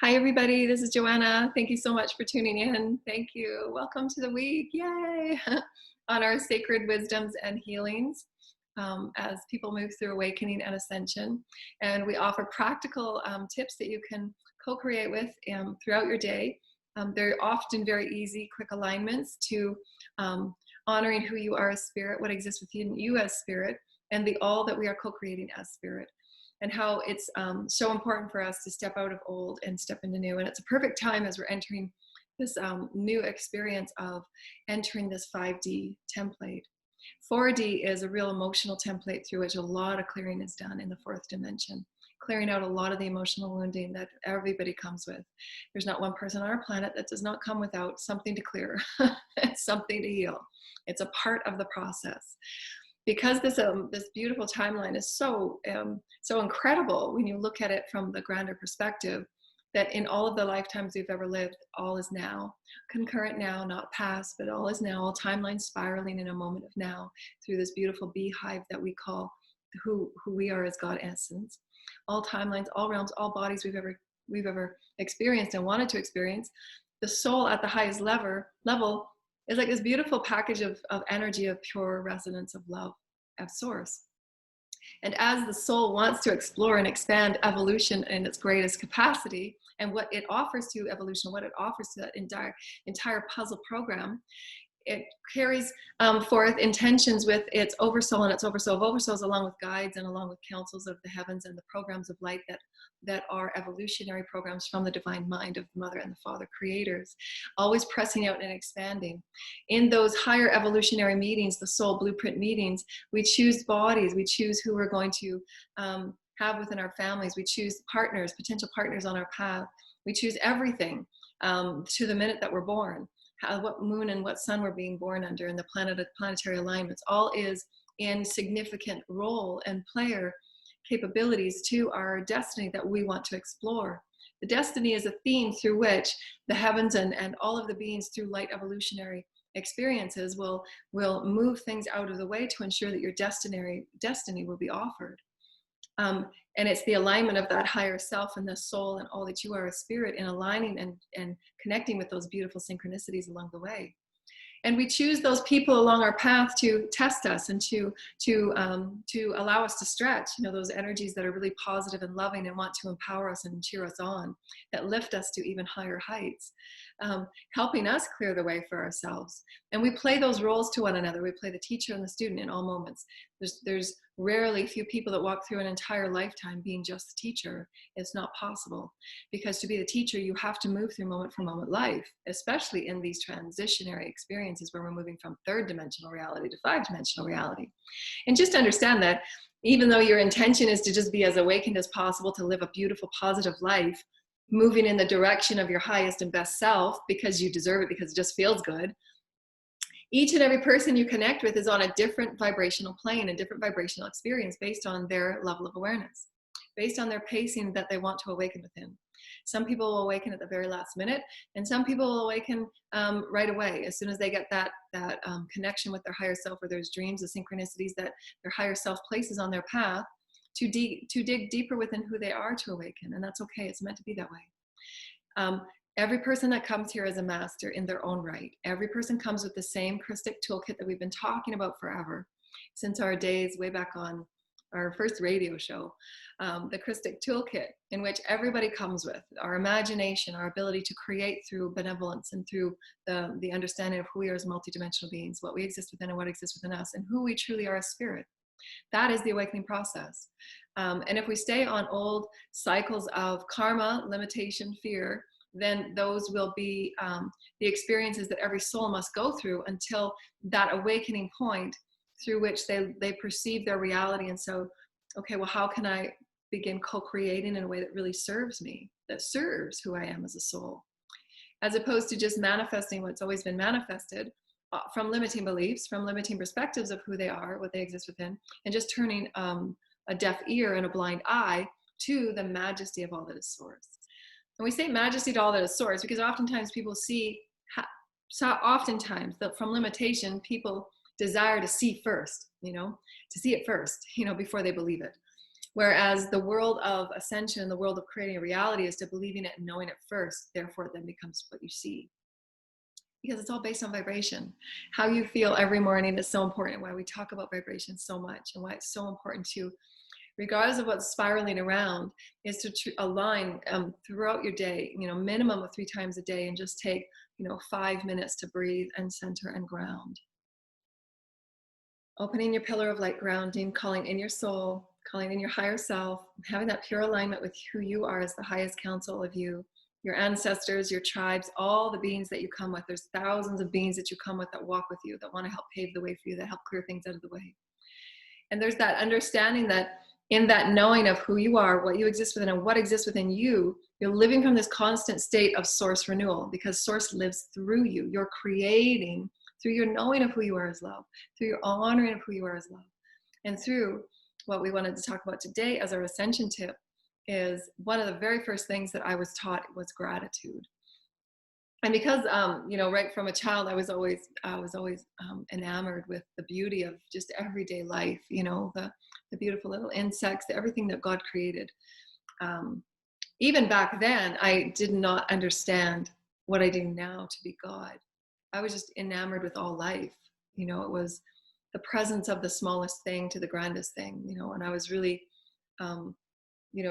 Hi, everybody. This is Joanna. Thank you so much for tuning in. Thank you. Welcome to the week. Yay! On our sacred wisdoms and healings as people move through awakening and ascension. And we offer practical tips that you can co-create with throughout your day. They're often very easy, quick alignments to honoring who you are as spirit, what exists within you as spirit, and the all that we are co-creating as spirit. And how it's so important for us to step out of old and step into new. And it's a perfect time as we're entering this new experience of entering this 5D template. 4D is a real emotional template through which a lot of clearing is done in the fourth dimension, clearing out a lot of the emotional wounding that everybody comes with. There's not one person on our planet that does not come without something to clear, something to heal. It's a part of the process. Because this beautiful timeline is so incredible when you look at it from the grander perspective, that in all of the lifetimes we've ever lived, all is now, concurrent now, not past, but all is now, all timelines spiraling in a moment of now through this beautiful beehive that we call who we are as God essence. All timelines, all realms, all bodies we've ever experienced and wanted to experience. The soul at the highest level is like this beautiful package of energy of pure resonance of love at source. And as the soul wants to explore and expand evolution in its greatest capacity and what it offers to evolution, what it offers to that entire puzzle program, it carries forth intentions with its oversoul and its oversoul of oversouls, along with guides and along with councils of the heavens and the programs of light that are evolutionary programs from the divine mind of the mother and the father creators, always pressing out and expanding. In those higher evolutionary meetings, the soul blueprint meetings, we choose bodies, we choose who we're going to have within our families, we choose partners, potential partners on our path, we choose everything to the minute that we're born. What moon and what sun we're being born under, and the planetary alignments, all is in significant role and player capabilities to our destiny that we want to explore. The destiny is a theme through which the heavens and all of the beings through light evolutionary experiences will move things out of the way to ensure that your destiny will be offered. And it's the alignment of that higher self and the soul and all that you are a spirit in aligning and connecting with those beautiful synchronicities along the way. And we choose those people along our path to test us and to allow us to stretch, those energies that are really positive and loving and want to empower us and cheer us on, that lift us to even higher heights, helping us clear the way for ourselves. And we play those roles to one another. We play the teacher and the student in all moments. There's rarely few people that walk through an entire lifetime being just the teacher. It's not possible, because to be the teacher, you have to move through moment for moment life, especially in these transitionary experiences where we're moving from third dimensional reality to 5-dimensional reality. And just understand that even though your intention is to just be as awakened as possible, to live a beautiful, positive life, moving in the direction of your highest and best self because you deserve it, because it just feels good, each and every person you connect with is on a different vibrational plane, a different vibrational experience based on their level of awareness, based on their pacing that they want to awaken within. Some people will awaken at the very last minute, and some people will awaken right away as soon as they get that connection with their higher self, or there's dreams, the synchronicities that their higher self places on their path to dig deeper within who they are to awaken. And that's okay. It's meant to be that way. Every person that comes here is a master in their own right. Every person comes with the same Christic toolkit that we've been talking about forever, since our days way back on our first radio show, the Christic toolkit, in which everybody comes with our imagination, our ability to create through benevolence and through the understanding of who we are as multidimensional beings, what we exist within and what exists within us, and who we truly are as spirit. That is the awakening process. And if we stay on old cycles of karma, limitation, fear, then those will be the experiences that every soul must go through until that awakening point through which they perceive their reality. And so, okay, well, how can I begin co-creating in a way that really serves me, that serves who I am as a soul, as opposed to just manifesting what's always been manifested from limiting beliefs, from limiting perspectives of who they are, what they exist within, and just turning a deaf ear and a blind eye to the majesty of all that is source. And we say majesty to all that is source because oftentimes people oftentimes from limitation, people desire to see first, to see it first, before they believe it. Whereas the world of ascension, the world of creating a reality, is to believing it and knowing it first. Therefore, it then becomes what you see. Because it's all based on vibration. How you feel every morning is so important, and why we talk about vibration so much, and why it's so important to, regardless of what's spiraling around, is to align throughout your day, minimum of 3 times a day, and just take, 5 minutes to breathe and center and ground. Opening your pillar of light, grounding, calling in your soul, calling in your higher self, having that pure alignment with who you are as the highest counsel of you, your ancestors, your tribes, all the beings that you come with. There's thousands of beings that you come with that walk with you, that want to help pave the way for you, that help clear things out of the way. And there's that understanding that in that knowing of who you are, what you exist within, and what exists within you, you're living from this constant state of source renewal, because source lives through you. You're creating through your knowing of who you are as love, through your honoring of who you are as love. And through what we wanted to talk about today as our ascension tip is one of the very first things that I was taught was gratitude. And because, right from a child, I was always enamored with the beauty of just everyday life, the beautiful little insects, everything that God created. Even back then, I did not understand what I do now to be God. I was just enamored with all life. It was the presence of the smallest thing to the grandest thing, and I was really,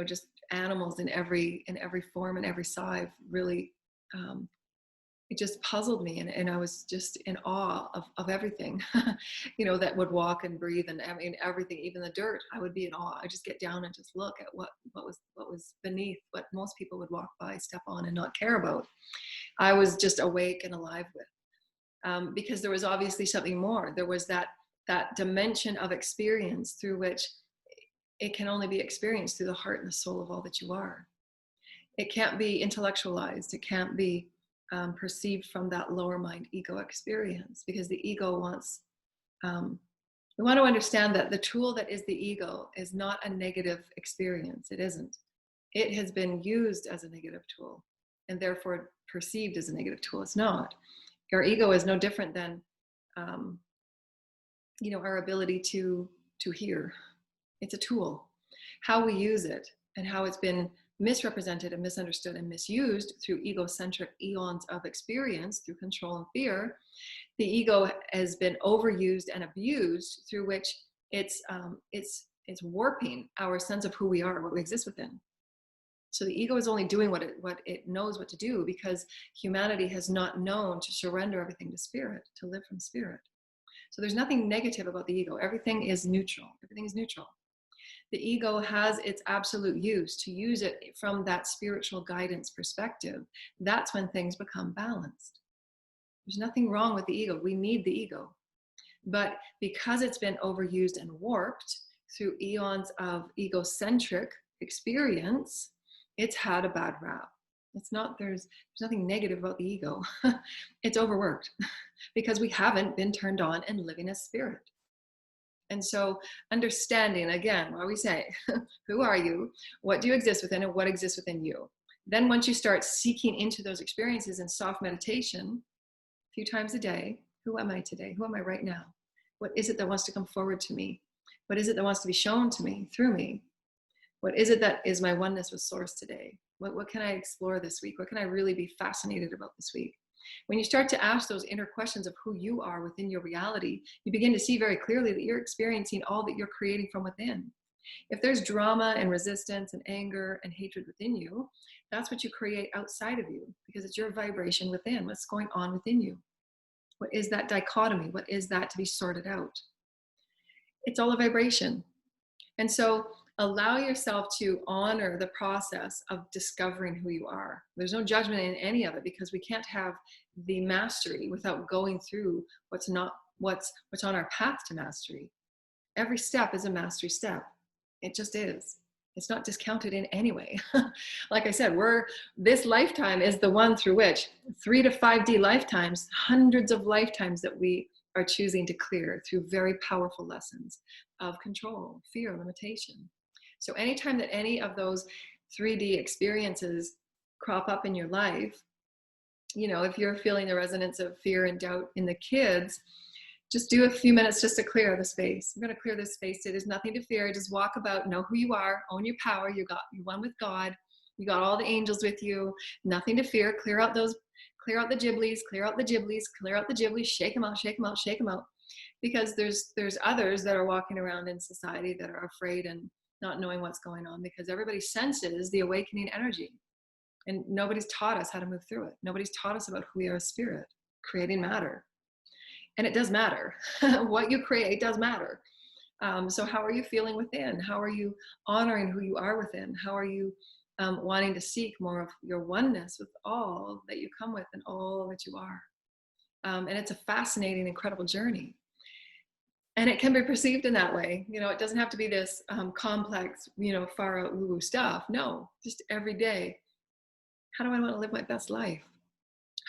just animals in every form and every size, really, it just puzzled me. And I was just in awe of everything, that would walk and breathe. And I mean, everything, even the dirt, I would be in awe. I just get down and just look at what was beneath what most people would walk by, step on, and not care about. I was just awake and alive with. Because there was obviously something more. There was that dimension of experience through which it can only be experienced through the heart and the soul of all that you are. It can't be intellectualized. It can't be perceived from that lower mind ego experience, because the ego wants, we want to understand that the tool that is the ego is not a negative experience. It isn't. It has been used as a negative tool, and therefore perceived as a negative tool. It's not. Our ego is no different than, our ability to hear. It's a tool. How we use it and how it's been misrepresented and misunderstood and misused through egocentric eons of experience, through control and fear. The ego has been overused and abused, through which it's warping our sense of who we are, what we exist within. So the ego is only doing what it knows what to do, because humanity has not known to surrender everything to spirit, to live from spirit. So there's nothing negative about the ego. Everything is neutral. Everything is neutral. The ego has its absolute use. To use it from that spiritual guidance perspective, that's when things become balanced. There's nothing wrong with the ego. We need the ego. But because it's been overused and warped through eons of egocentric experience, it's had a bad rap. It's not, there's nothing negative about the ego. It's overworked because we haven't been turned on and living as spirit. And so understanding, again, what we say, who are you? What do you exist within, and what exists within you? Then once you start seeking into those experiences in soft meditation, a few times a day, who am I today? Who am I right now? What is it that wants to come forward to me? What is it that wants to be shown to me, through me? What is it that is my oneness with source today? What can I explore this week? What can I really be fascinated about this week? When you start to ask those inner questions of who you are within your reality, you begin to see very clearly that you're experiencing all that you're creating from within. If there's drama and resistance and anger and hatred within you, that's what you create outside of you, because it's your vibration within. What's going on within you? What is that dichotomy? What is that to be sorted out? It's all a vibration. And so allow yourself to honor the process of discovering who you are. There's no judgment in any of it, because we can't have the mastery without going through what's on our path to mastery. Every step is a mastery step. It just is. It's not discounted in any way. Like I said, this lifetime is the one through which 3 to 5D lifetimes, hundreds of lifetimes that we are choosing to clear through very powerful lessons of control, fear, limitation. So anytime that any of those 3D experiences crop up in your life, if you're feeling the resonance of fear and doubt in the kids, Just do a few minutes just to clear the space. I'm going to clear this space. There's nothing to fear. Just walk about, know who you are, own your power. You're one with God. You got all the angels with you. Nothing to fear. Clear out the giblies, clear out the giblies, clear out the giblies, shake them out, shake them out, shake them out. Because there's others that are walking around in society that are afraid and not knowing what's going on, because everybody senses the awakening energy. And nobody's taught us how to move through it. Nobody's taught us about who we are as spirit, creating matter. And it does matter. What you create does matter. So how are you feeling within? How are you honoring who you are within? How are you wanting to seek more of your oneness with all that you come with and all that you are? And it's a fascinating, incredible journey. And it can be perceived in that way. You know, it doesn't have to be this complex, far out woo-woo stuff. No, just every day. How do I want to live my best life?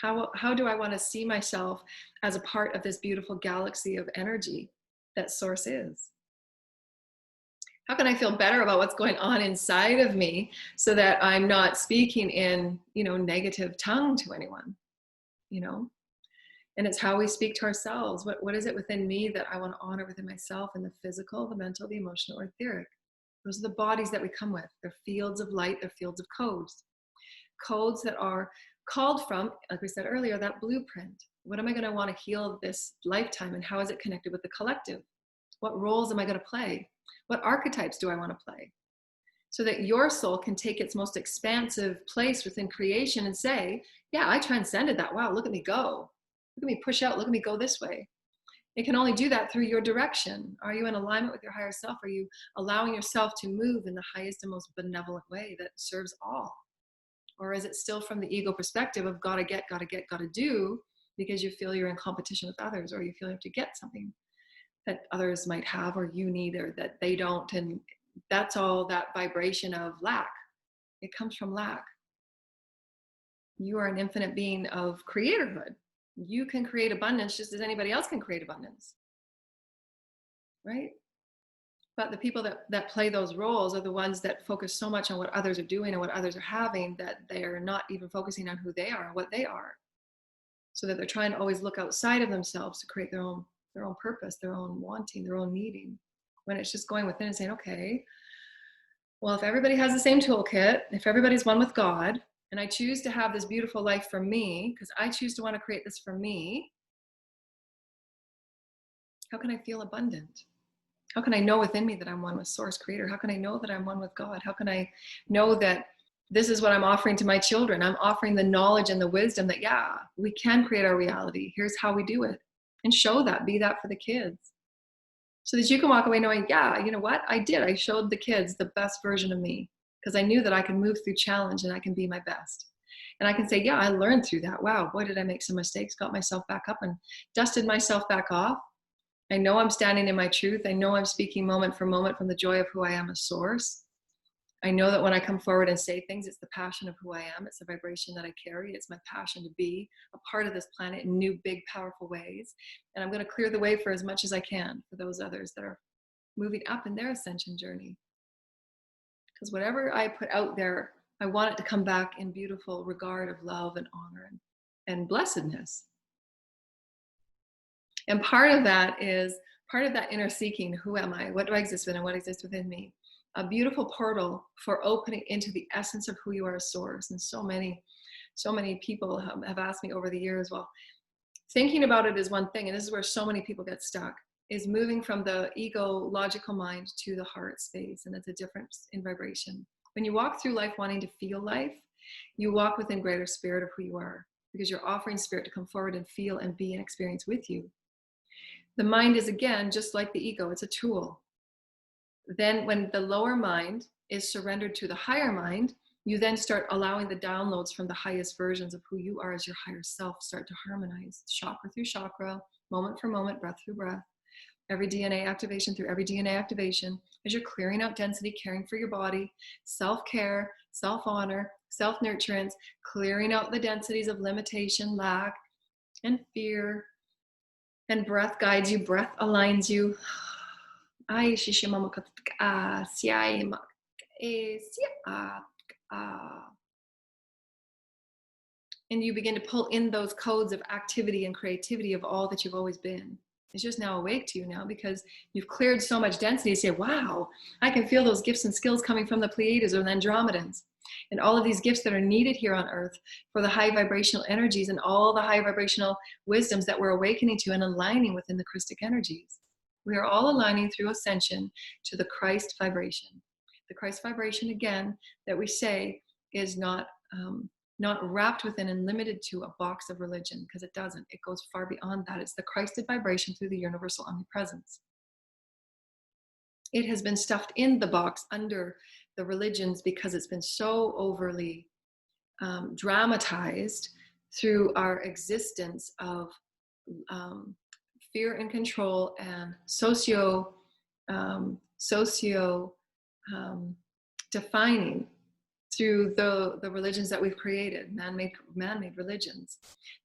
How do I want to see myself as a part of this beautiful galaxy of energy that source is? How can I feel better about what's going on inside of me so that I'm not speaking in, negative tongue to anyone, And it's how we speak to ourselves. What is it within me that I want to honor within myself, in the physical, the mental, the emotional, or etheric? Those are the bodies that we come with. They're fields of light, they're fields of codes. Codes that are called from, like we said earlier, that blueprint. What am I going to want to heal this lifetime, and how is it connected with the collective? What roles am I going to play? What archetypes do I want to play? So that your soul can take its most expansive place within creation and say, yeah, I transcended that. Wow, look at me go. Look at me push out. Look at me go this way. It can only do that through your direction. Are you in alignment with your higher self? Are you allowing yourself to move in the highest and most benevolent way that serves all? Or is it still from the ego perspective of gotta get, gotta do, because you feel you're in competition with others, or you feel you have to get something that others might have or you need or that they don't? And that's all that vibration of lack. It comes from lack. You are an infinite being of creatorhood. You can create abundance just as anybody else can create abundance, right? But the people that play those roles are the ones that focus so much on what others are doing and what others are having that they're not even focusing on who they are and what they are. So that they're trying to always look outside of themselves to create their own purpose, their own wanting, their own needing. When it's just going within and saying, okay, well, if everybody has the same toolkit, if everybody's one with God, and I choose to have this beautiful life for me, because I choose to want to create this for me, how can I feel abundant? How can I know within me that I'm one with Source Creator? How can I know that I'm one with God? How can I know that this is what I'm offering to my children? I'm offering the knowledge and the wisdom that, yeah, we can create our reality. Here's how we do it. And show that, be that for the kids. So that you can walk away knowing, yeah, you know what? I did. I showed the kids the best version of me, because I knew that I can move through challenge and I can be my best. And I can say, yeah, I learned through that. Wow, boy, did I make some mistakes, got myself back up and dusted myself back off. I know I'm standing in my truth. I know I'm speaking moment for moment from the joy of who I am as Source. I know that when I come forward and say things, it's the passion of who I am. It's the vibration that I carry. It's my passion to be a part of this planet in new, big, powerful ways. And I'm going to clear the way for as much as I can for those others that are moving up in their ascension journey. Because whatever I put out there, I want it to come back in beautiful regard of love and honor and blessedness. And part of that inner seeking. Who am I? What do I exist within? And what exists within me? A beautiful portal for opening into the essence of who you are as Source. And so many people have asked me over the years, well, thinking about it is one thing, and this is where so many people get stuck, is moving from the ego logical mind to the heart space. And it's a difference in vibration. When you walk through life wanting to feel life, you walk within greater spirit of who you are, because you're offering spirit to come forward and feel and be and experience with you. The mind is, again, just like the ego, it's a tool. Then when the lower mind is surrendered to the higher mind, you then start allowing the downloads from the highest versions of who you are as your higher self start to harmonize, chakra through chakra, moment for moment, breath through breath, every DNA activation through every DNA activation, as you're clearing out density, caring for your body, self-care, self-honor, self-nurturance, clearing out the densities of limitation, lack, and fear. And breath guides you, breath aligns you. And you begin to pull in those codes of activity and creativity of all that you've always been. It's just now awake to you now because you've cleared so much density. You say, wow, I can feel those gifts and skills coming from the Pleiades or the Andromedans. And all of these gifts that are needed here on earth for the high vibrational energies and all the high vibrational wisdoms that we're awakening to and aligning within the Christic energies. We are all aligning through ascension to the Christ vibration. The Christ vibration, again, that we say is not wrapped within and limited to a box of religion, because it doesn't. It goes far beyond that. It's the Christed vibration through the universal omnipresence. It has been stuffed in the box under the religions because it's been so overly dramatized through our existence of fear and control and socio defining through the religions that we've created, man-made religions,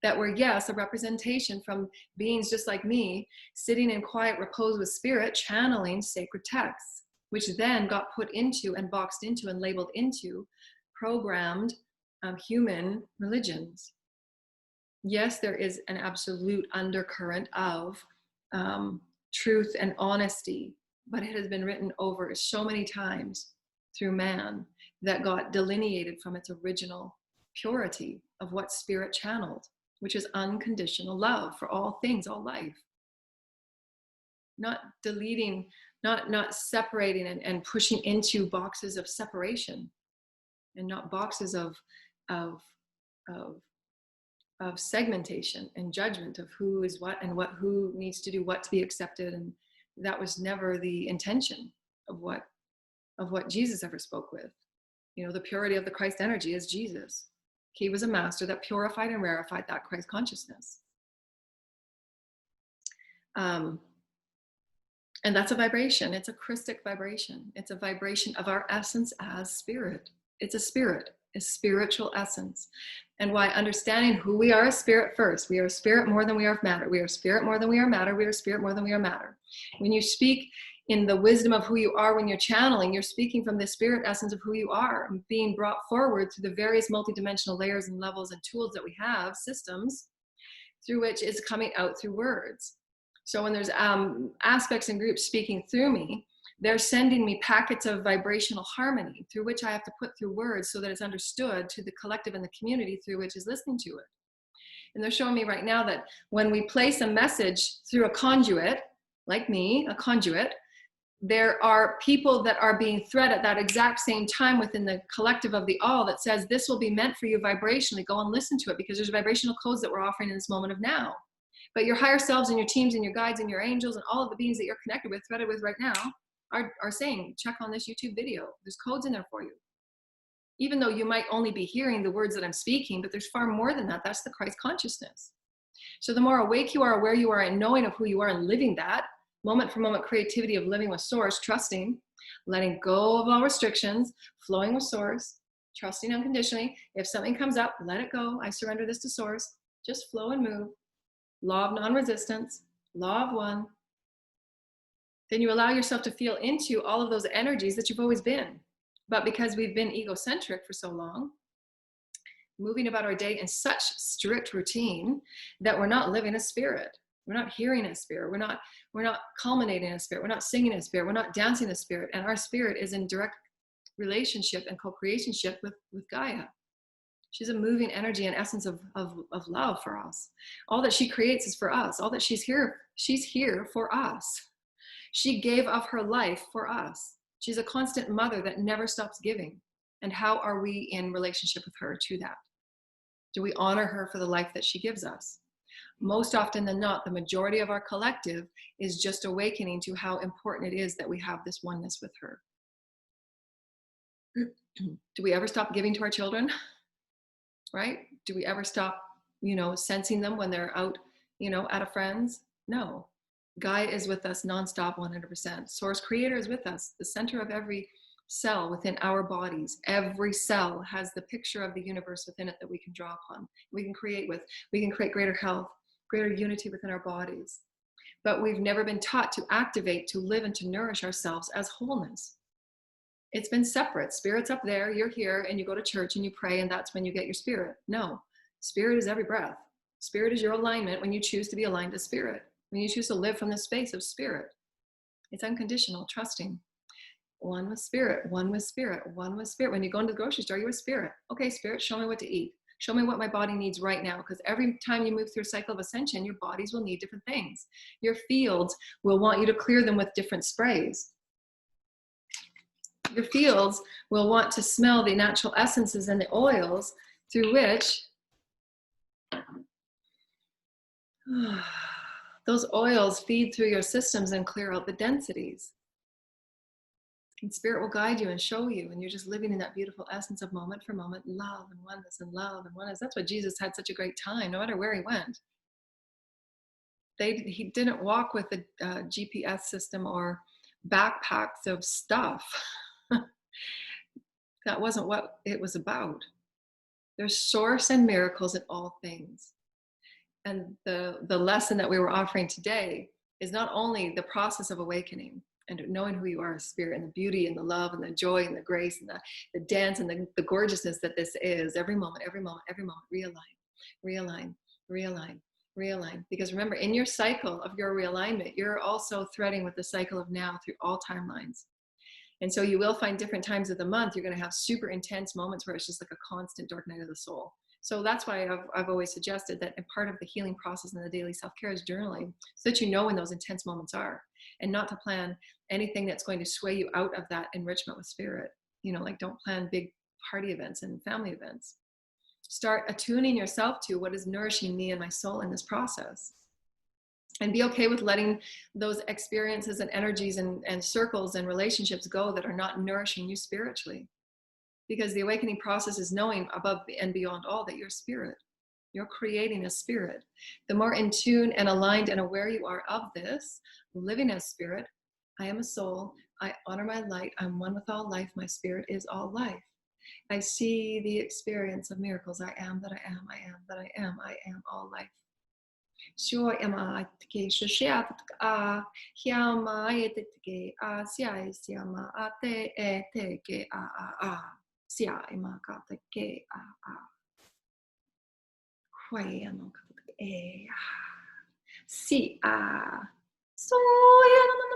that were, yes, a representation from beings just like me, sitting in quiet repose with spirit, channeling sacred texts, which then got put into and boxed into and labeled into programmed human religions. Yes, there is an absolute undercurrent of truth and honesty, but it has been written over so many times through man that got delineated from its original purity of what spirit channeled, which is unconditional love for all things, all life. Not deleting, not separating and pushing into boxes of separation, and not boxes of segmentation and judgment of who is what and who needs to do what to be accepted. And that was never the intention of what Jesus ever spoke with. You know, the purity of the Christ energy is Jesus. He was a master that purified and rarefied that Christ consciousness. And that's a vibration. It's a Christic vibration. It's a vibration of our essence as spirit. It's a spirit, a spiritual essence. And why understanding who we are as spirit first. We are spirit more than we are matter. We are spirit more than we are matter. We are spirit more than we are matter. When you speak in the wisdom of who you are when you're channeling, you're speaking from the spirit essence of who you are, being brought forward through the various multidimensional layers and levels and tools that we have, systems, through which is coming out through words. So when there's aspects and groups speaking through me, they're sending me packets of vibrational harmony through which I have to put through words so that it's understood to the collective and the community through which is listening to it. And they're showing me right now that when we place a message through a conduit, like me, a conduit, there are people that are being thread at that exact same time within the collective of the all that says, this will be meant for you vibrationally. Go and listen to it, because there's vibrational codes that we're offering in this moment of now. But your higher selves and your teams and your guides and your angels and all of the beings that you're connected with, threaded with right now, are saying, check on this YouTube video. There's codes in there for you. Even though you might only be hearing the words that I'm speaking, but there's far more than that. That's the Christ consciousness. So the more awake you are, aware you are, and knowing of who you are and living that, moment for moment creativity of living with source, trusting, letting go of all restrictions, flowing with source, trusting unconditionally. If something comes up, let it go. I surrender this to source. Just flow and move. Law of non-resistance, law of one. Then you allow yourself to feel into all of those energies that you've always been. But because we've been egocentric for so long, moving about our day in such strict routine that we're not living as spirit. We're not hearing as spirit. We're not culminating as spirit. We're not singing as spirit. We're not dancing as spirit. And our spirit is in direct relationship and co-creationship with Gaia. She's a moving energy and essence of love for us. All that she creates is for us. All that she's here for us. She gave of her life for us. She's a constant mother that never stops giving. And how are we in relationship with her to that? Do we honor her for the life that she gives us? Most often than not, the majority of our collective is just awakening to how important it is that we have this oneness with her. Do we ever stop giving to our children? Right? Do we ever stop, sensing them when they're out, at a friend's? No. Gaia is with us nonstop, 100%. Source Creator is with us. The center of every cell within our bodies. Every cell has the picture of the universe within it that we can draw upon. We can create with. We can create greater health, greater unity within our bodies. But we've never been taught to activate, to live, and to nourish ourselves as wholeness. It's been separate. Spirit's up there, you're here, and you go to church and you pray, and that's when you get your spirit. No, spirit is every breath. Spirit is your alignment when you choose to be aligned to spirit. When you choose to live from the space of spirit, it's unconditional, trusting. One with spirit, one with spirit, one with spirit. When you go into the grocery store, you're with spirit. Okay, spirit, show me what to eat. Show me what my body needs right now. Because every time you move through a cycle of ascension, your bodies will need different things. Your fields will want you to clear them with different sprays. Your fields will want to smell the natural essences and the oils through which those oils feed through your systems and clear out the densities. And spirit will guide you and show you, and you're just living in that beautiful essence of moment for moment, love and oneness and love and oneness. That's why Jesus had such a great time, no matter where he went. He didn't walk with a GPS system or backpacks of stuff. That wasn't what it was about. There's source and miracles in all things. And the lesson that we were offering today is not only the process of awakening and knowing who you are as spirit, and the beauty and the love and the joy and the grace and the dance and the gorgeousness that this is, every moment, every moment, every moment, realign, realign. Because remember, in your cycle of your realignment, you're also threading with the cycle of now through all timelines. And so you will find different times of the month, you're going to have super intense moments where it's just like a constant dark night of the soul. So that's why I've always suggested that a part of the healing process and the daily self-care is journaling, so that you know when those intense moments are, and not to plan anything that's going to sway you out of that enrichment with spirit. You know, like don't plan big party events and family events. Start attuning yourself to what is nourishing me and my soul in this process. And be okay with letting those experiences and energies and circles and relationships go that are not nourishing you spiritually. Because the awakening process is knowing above and beyond all that you're spirit. You're creating a spirit. The more in tune and aligned and aware you are of this, living as spirit, I am a soul, I honor my light, I'm one with all life, my spirit is all life. I see the experience of miracles. I am that I am, I am that I am all life. Sure am I ke shosha a hiama etike a sia siama ate eteke a sia imaka ke a kwayano e si a so yana na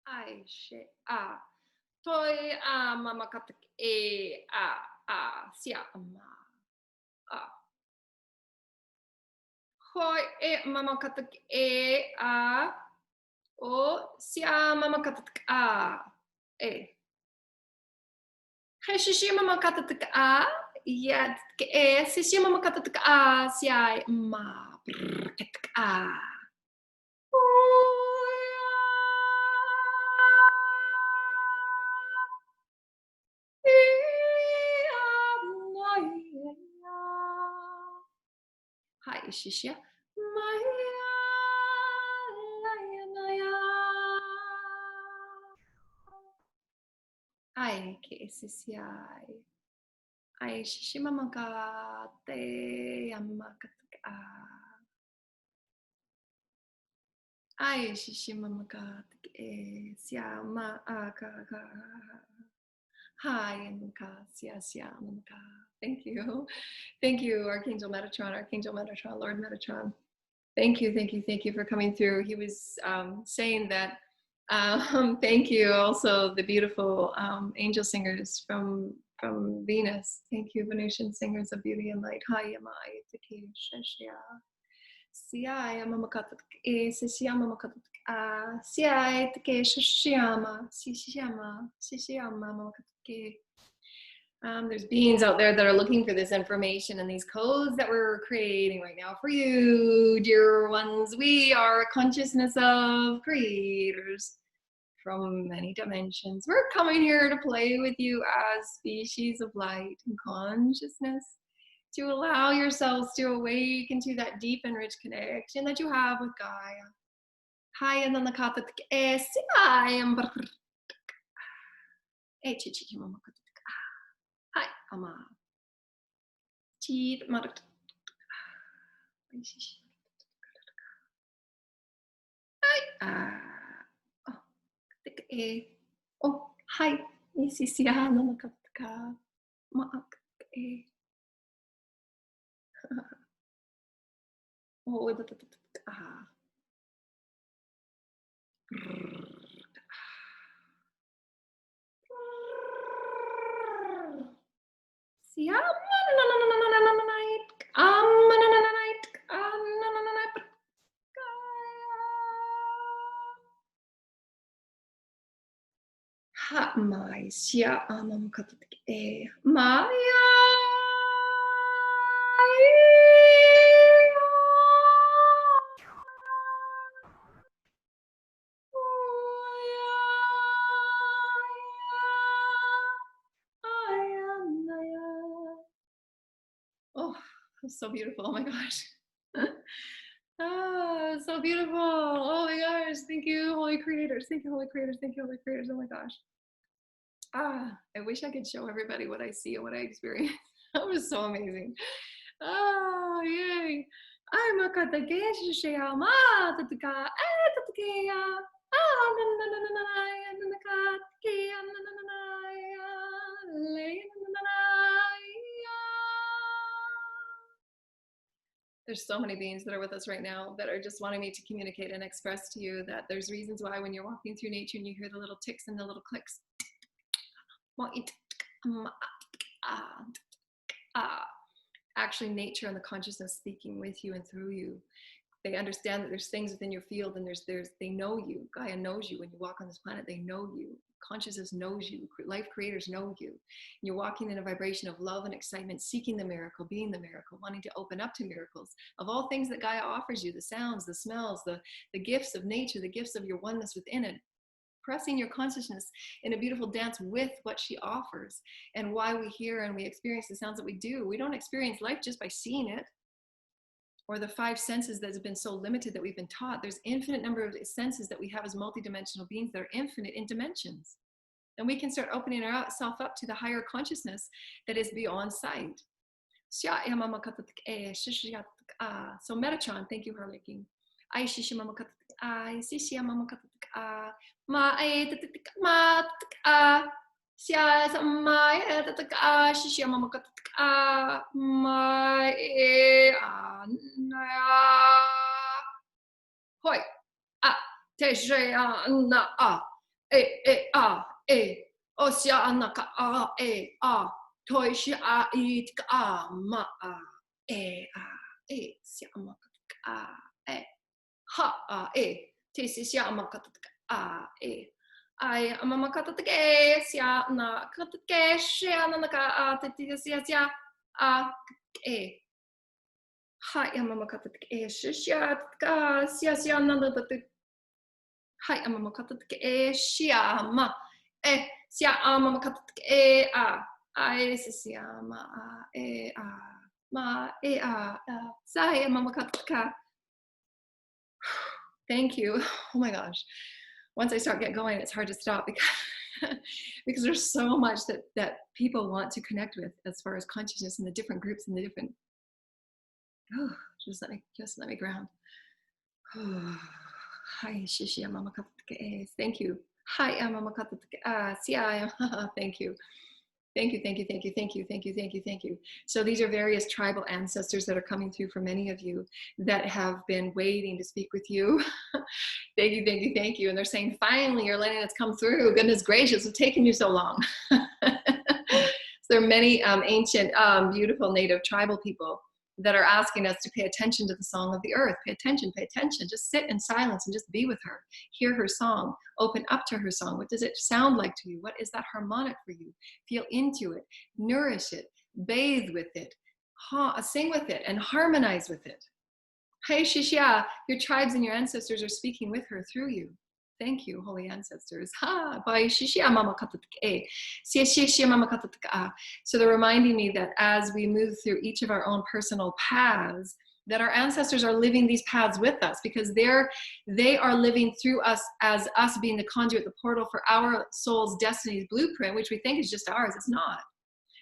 I she a toy a mama katak e a sia ma a hoi e mama katak e a o sia mama katak a e Heshi mama katak a yet e si mama katak a sia ma katak a Hi, Shishya. Ai, que esse ai, Shishimamaka te Yamakataka. Ai, Shishimamaka te Siama Aka. Hi, and thank you. Thank you, Archangel Metatron, Lord Metatron. Thank you for coming through. He was saying that, thank you also the beautiful angel singers from Venus. Thank you, Venusian singers of beauty and light. Hi, Yamai, Taki, Shashya. Siya, Mamakat, Sisya, Mamakat, There's beings out there that are looking for this information and these codes that we're creating right now for you, dear ones. We are a consciousness of creators from many dimensions. We're coming here to play with you as species of light and consciousness, to allow yourselves to awaken to that deep and rich connection that you have with Gaia. Hi, and then the kata I am hi, ama. Cheat marak. Hi, oh, hi, Isisia, Namakaka, Maak, oh, my sia amam katak Maya. Oh, that's so beautiful. Oh my gosh. So beautiful. Oh my gosh. Thank you, Holy Creators. Thank you, Holy Creators. Thank you, Holy Creators. Oh my gosh. I wish I could show everybody what I see and what I experience. That was so amazing. Oh, yay. I'm a katagesh shayama tataka tatakeya. There's so many beings that are with us right now that are just wanting me to communicate and express to you that there's reasons why when you're walking through nature and you hear the little ticks and the little clicks, actually nature and the consciousness speaking with you and through you. They understand that there's things within your field and they know you. Gaia knows you. When you walk on this planet, they know you. Consciousness knows you. Life creators know you. And you're walking in a vibration of love and excitement, seeking the miracle, being the miracle, wanting to open up to miracles of all things that Gaia offers you, the sounds, the smells, the gifts of nature, the gifts of your oneness within it. Pressing your consciousness in a beautiful dance with what she offers, and why we hear and we experience the sounds that we do. We don't experience life just by seeing it, or the 5 senses that have been so limited that we've been taught. There's infinite number of senses that we have as multidimensional beings that are infinite in dimensions. And we can start opening ourselves up to the higher consciousness that is beyond sight. So Metatron, thank you, Harlequin. Sia samai tataka shishya mama kataka mai anaya hoi a te shya na osya anaka toi shya itka ma sya maka ha te shya maka I am a makatake, sia na katake, shia nanaka, sia hi, am a makatake, shia, sia nanaka. Hi, am a makatake, shia ma, sia am a makatake, I sia ma, ma, sai am a makataka. Thank you. Oh my gosh. Once I start going, it's hard to stop because there's so much that people want to connect with as far as consciousness and the different groups and the different. Oh, just let me ground. Oh, hi, shishi mama katake. Thank you. Hi, mama katake. Thank you. Thank you, thank you, thank you, thank you, thank you, thank you, thank you. So these are various tribal ancestors that are coming through for many of you that have been waiting to speak with you. Thank you, thank you, thank you. And they're saying, finally, you're letting us come through. Goodness gracious, it's taken you so long. So there are many ancient, beautiful native tribal people that are asking us to pay attention to the song of the earth. Pay attention, just sit in silence and just be with her. Hear her song, open up to her song. What does it sound like to you? What is that harmonic for you? Feel into it, nourish it, bathe with it, sing with it, and harmonize with it. Hey Shishya, your tribes and your ancestors are speaking with her through you. Thank you, holy ancestors. So they're reminding me that as we move through each of our own personal paths, that our ancestors are living these paths with us, because they are living through us as us being the conduit, the portal for our soul's destiny's blueprint, which we think is just ours. It's not.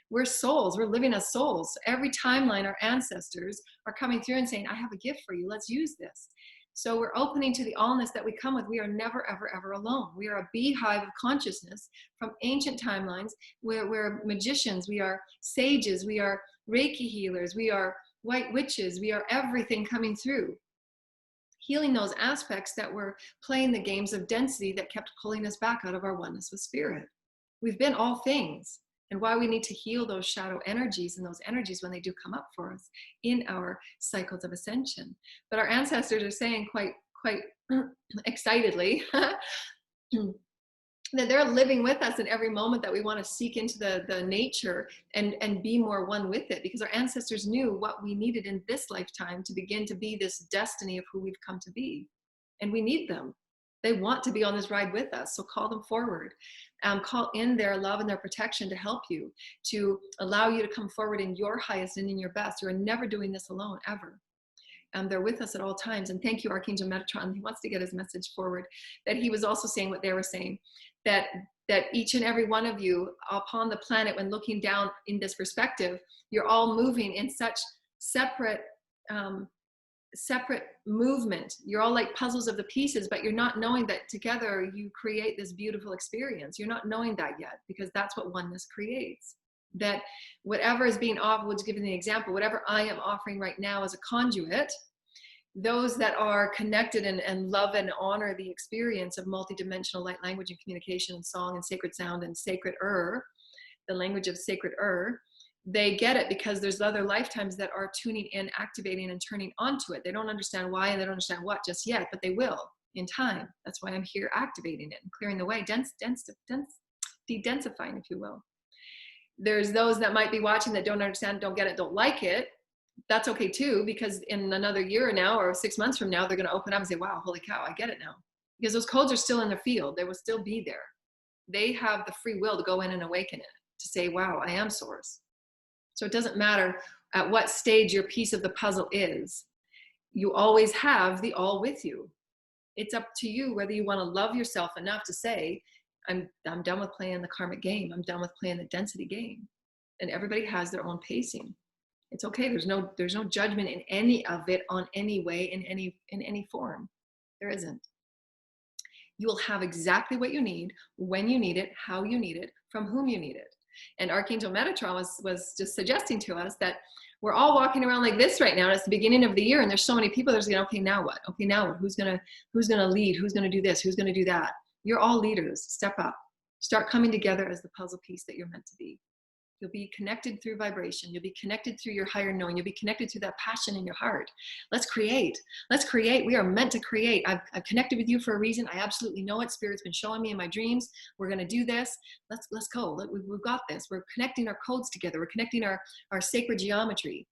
We're souls. We're living as souls. Every timeline, our ancestors are coming through and saying, I have a gift for you. Let's use this. So we're opening to the allness that we come with. We are never, ever, ever alone. We are a beehive of consciousness from ancient timelines. We're magicians. We are sages. We are Reiki healers. We are white witches. We are everything coming through, healing those aspects that were playing the games of density that kept pulling us back out of our oneness with spirit. We've been all things. And why we need to heal those shadow energies and those energies when they do come up for us in our cycles of ascension. But our ancestors are saying quite excitedly that they're living with us in every moment that we want to seek into the nature and be more one with it, because our ancestors knew what we needed in this lifetime to begin to be this destiny of who we've come to be. And we need them. They want to be on this ride with us. So call them forward. Call in their love and their protection to help you, to allow you to come forward in your highest and in your best. You are never doing this alone, ever. They're with us at all times. And thank you, Archangel Metatron. He wants to get his message forward, that he was also saying what they were saying, that each and every one of you upon the planet, when looking down in this perspective, you're all moving in such separate movement. You're all like puzzles of the pieces, but you're not knowing that together you create this beautiful experience. You're not knowing that yet, because that's what oneness creates. That whatever is being offered, we'll just give an example, whatever I am offering right now as a conduit, those that are connected and love and honor the experience of multidimensional light language and communication and song and sacred sound and sacred the language of sacred they get it, because there's other lifetimes that are tuning in, activating, and turning onto it. They don't understand why and they don't understand what just yet, but they will in time. That's why I'm here activating it and clearing the way, de-densifying, if you will. There's those that might be watching that don't understand, don't get it, don't like it. That's okay too, because in another year now or 6 months from now, they're going to open up and say, wow, holy cow, I get it now. Because those codes are still in their field. They will still be there. They have the free will to go in and awaken it, to say, wow, I am source. So it doesn't matter at what stage your piece of the puzzle is. You always have the all with you. It's up to you whether you want to love yourself enough to say, I'm done with playing the karmic game. I'm done with playing the density game. And everybody has their own pacing. It's okay. There's no judgment in any of it, on any way, in any form. There isn't. You will have exactly what you need, when you need it, how you need it, from whom you need it. And Archangel Metatron was just suggesting to us that we're all walking around like this right now. And it's the beginning of the year, and there's so many people that's going, okay, now what? Okay, now what? Who's gonna lead? Who's gonna do this? Who's gonna do that? You're all leaders. Step up. Start coming together as the puzzle piece that you're meant to be. You'll be connected through vibration. You'll be connected through your higher knowing. You'll be connected through that passion in your heart. Let's create. Let's create. We are meant to create. I've connected with you for a reason. I absolutely know it. Spirit's been showing me in my dreams. We're going to do this. Let's go. We've got this. We're connecting our codes together. We're connecting our sacred geometry.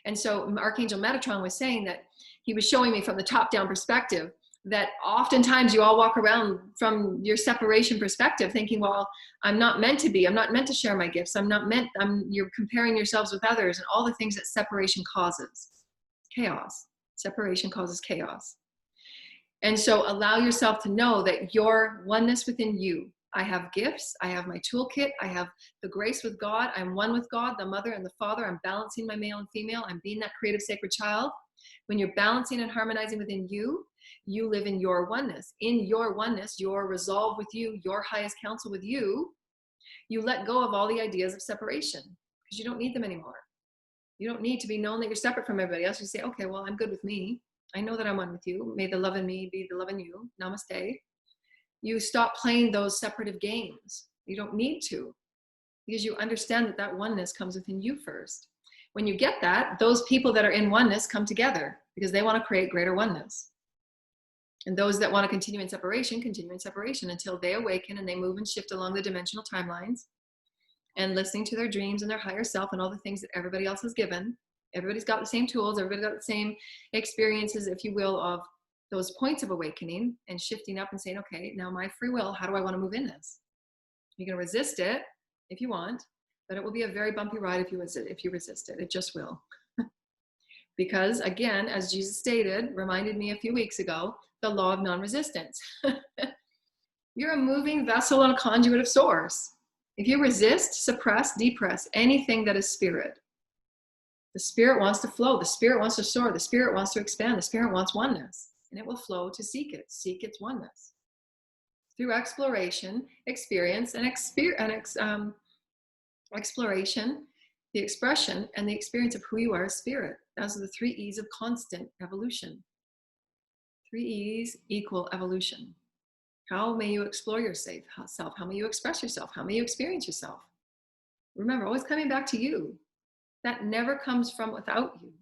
And so Archangel Metatron was saying that he was showing me from the top-down perspective that oftentimes you all walk around from your separation perspective thinking, well, I'm not meant to be, I'm not meant to share my gifts, you're comparing yourselves with others, and all the things that separation causes. Chaos. Separation causes chaos. And so allow yourself to know that your oneness within you. I have gifts, I have my toolkit, I have the grace with God, I'm one with God, the mother and the father, I'm balancing my male and female, I'm being that creative sacred child. When you're balancing and harmonizing within you, you live in your oneness. In your oneness, your resolve with you, your highest counsel with you, you let go of all the ideas of separation, because you don't need them anymore. You don't need to be known that you're separate from everybody else. You say, okay, well, I'm good with me. I know that I'm one with you. May the love in me be the love in you. Namaste. You stop playing those separative games. You don't need to, because you understand that oneness comes within you first. When you get that, those people that are in oneness come together because they want to create greater oneness. And those that want to continue in separation until they awaken and they move and shift along the dimensional timelines and listening to their dreams and their higher self and all the things that everybody else has given. Everybody's got the same tools. Everybody's got the same experiences, if you will, of those points of awakening and shifting up and saying, okay, now my free will, how do I want to move in this? You can resist it if you want, but it will be a very bumpy ride if you resist it. It just will. Because again, as Jesus stated, reminded me a few weeks ago, the law of non-resistance. You're a moving vessel and a conduit of source. If you resist, suppress, depress anything that is spirit, the spirit wants to flow, the spirit wants to soar, the spirit wants to expand, the spirit wants oneness, and it will flow to seek its oneness. Through exploration, experience, and exploration, the expression, and the experience of who you are as spirit. Those are the 3 E's of constant evolution. 3 E's equal evolution. How may you explore yourself? How may you express yourself? How may you experience yourself? Remember, always coming back to you. That never comes from without you.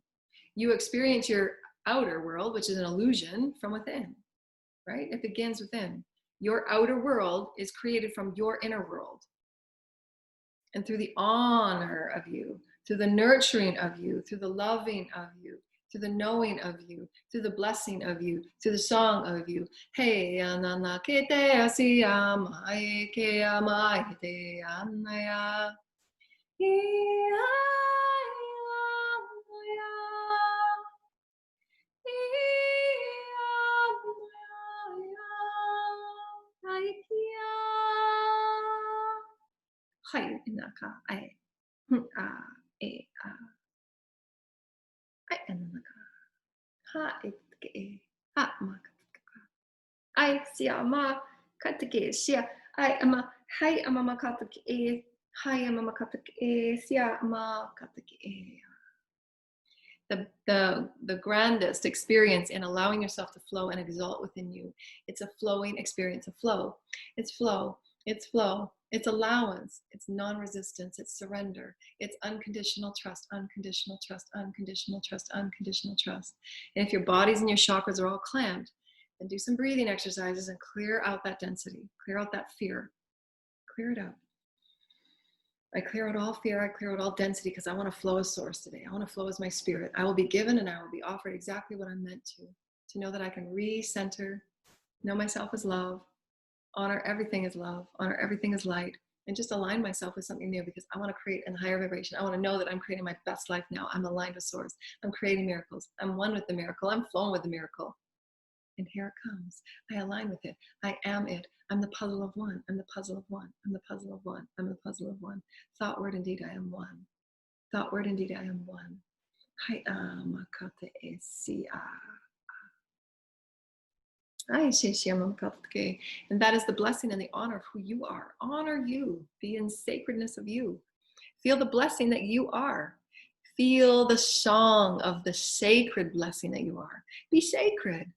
You experience your outer world, which is an illusion, from within, right? It begins within. Your outer world is created from your inner world. And through the honor of you, through the nurturing of you, through the loving of you, through the knowing of you, through the blessing of you, through the song of you. Hey, anana kete asiyama, eke amaite anaya. Hai inaka ai a e a ai inaka ha itke ha makaka ai sia ma katke sia ai ama hai ama makatke hai ama makatke sia ma katke. The grandest experience in allowing yourself to flow and exalt within you. It's a flowing experience of flow. It's flow. It's flow. It's allowance. It's non-resistance. It's surrender. It's unconditional trust, unconditional trust, unconditional trust, unconditional trust. And if your bodies and your chakras are all clamped, then do some breathing exercises and clear out that density. Clear out that fear. Clear it out. I clear out all fear, I clear out all density because I want to flow as source today. I want to flow as my spirit. I will be given and I will be offered exactly what I'm meant to know that I can recenter, know myself as love, honor everything as love, honor everything as light, and just align myself with something new because I want to create a higher vibration. I want to know that I'm creating my best life now. I'm aligned with source. I'm creating miracles. I'm one with the miracle. I'm flowing with the miracle. And here it comes. I align with it. I am it. I'm the puzzle of one. I'm the puzzle of one. I'm the puzzle of one. I'm the puzzle of one. Thought, word, and deed, I am one. Thought, word, and deed, I am one. Hai amakate esia. And that is the blessing and the honor of who you are. Honor you. Be in sacredness of you. Feel the blessing that you are. Feel the song of the sacred blessing that you are. Be sacred.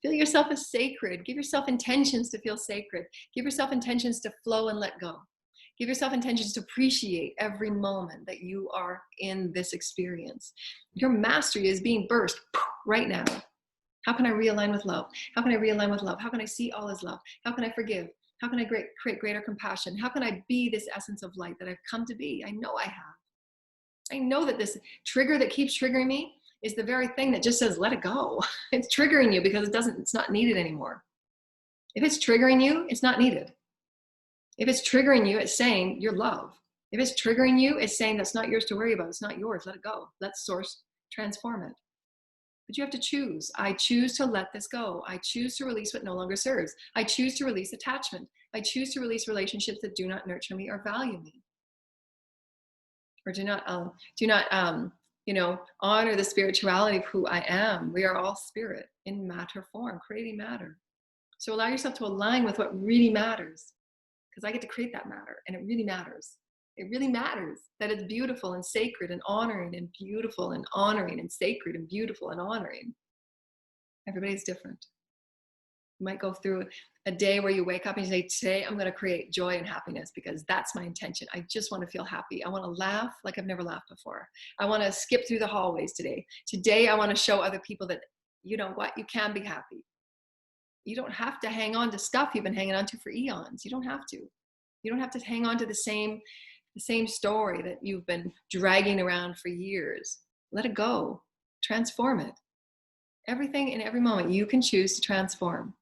Feel yourself as sacred. Give yourself intentions to feel sacred. Give yourself intentions to flow and let go. Give yourself intentions to appreciate every moment that you are in this experience. Your mastery is being burst right now. How can I realign with love? How can I realign with love? How can I see all as love? How can I forgive? How can I create greater compassion? How can I be this essence of light that I've come to be? I know I have. I know that this trigger that keeps triggering me is the very thing that just says, let it go. It's triggering you because it's not needed anymore. If it's triggering you, it's not needed. If it's triggering you, it's saying you're love. If it's triggering you, it's saying that's not yours to worry about. It's not yours. Let it go. Let source transform it. But you have to choose. I choose to let this go. I choose to release what no longer serves. I choose to release attachment. I choose to release relationships that do not nurture me or value me. Or do not honor the spirituality of who I am. We are all spirit in matter form, creating matter. So allow yourself to align with what really matters, because I get to create that matter, and it really matters. It really matters that it's beautiful and sacred and honoring and beautiful and honoring and sacred and beautiful and honoring. Everybody's different. You might go through a day where you wake up and you say, today I'm going to create joy and happiness because that's my intention. I just want to feel happy. I want to laugh like I've never laughed before. I want to skip through the hallways today. Today I want to show other people that, you know what, you can be happy. You don't have to hang on to stuff you've been hanging on to for eons. You don't have to. You don't have to hang on to the same story that you've been dragging around for years. Let it go. Transform it. Everything in every moment you can choose to transform.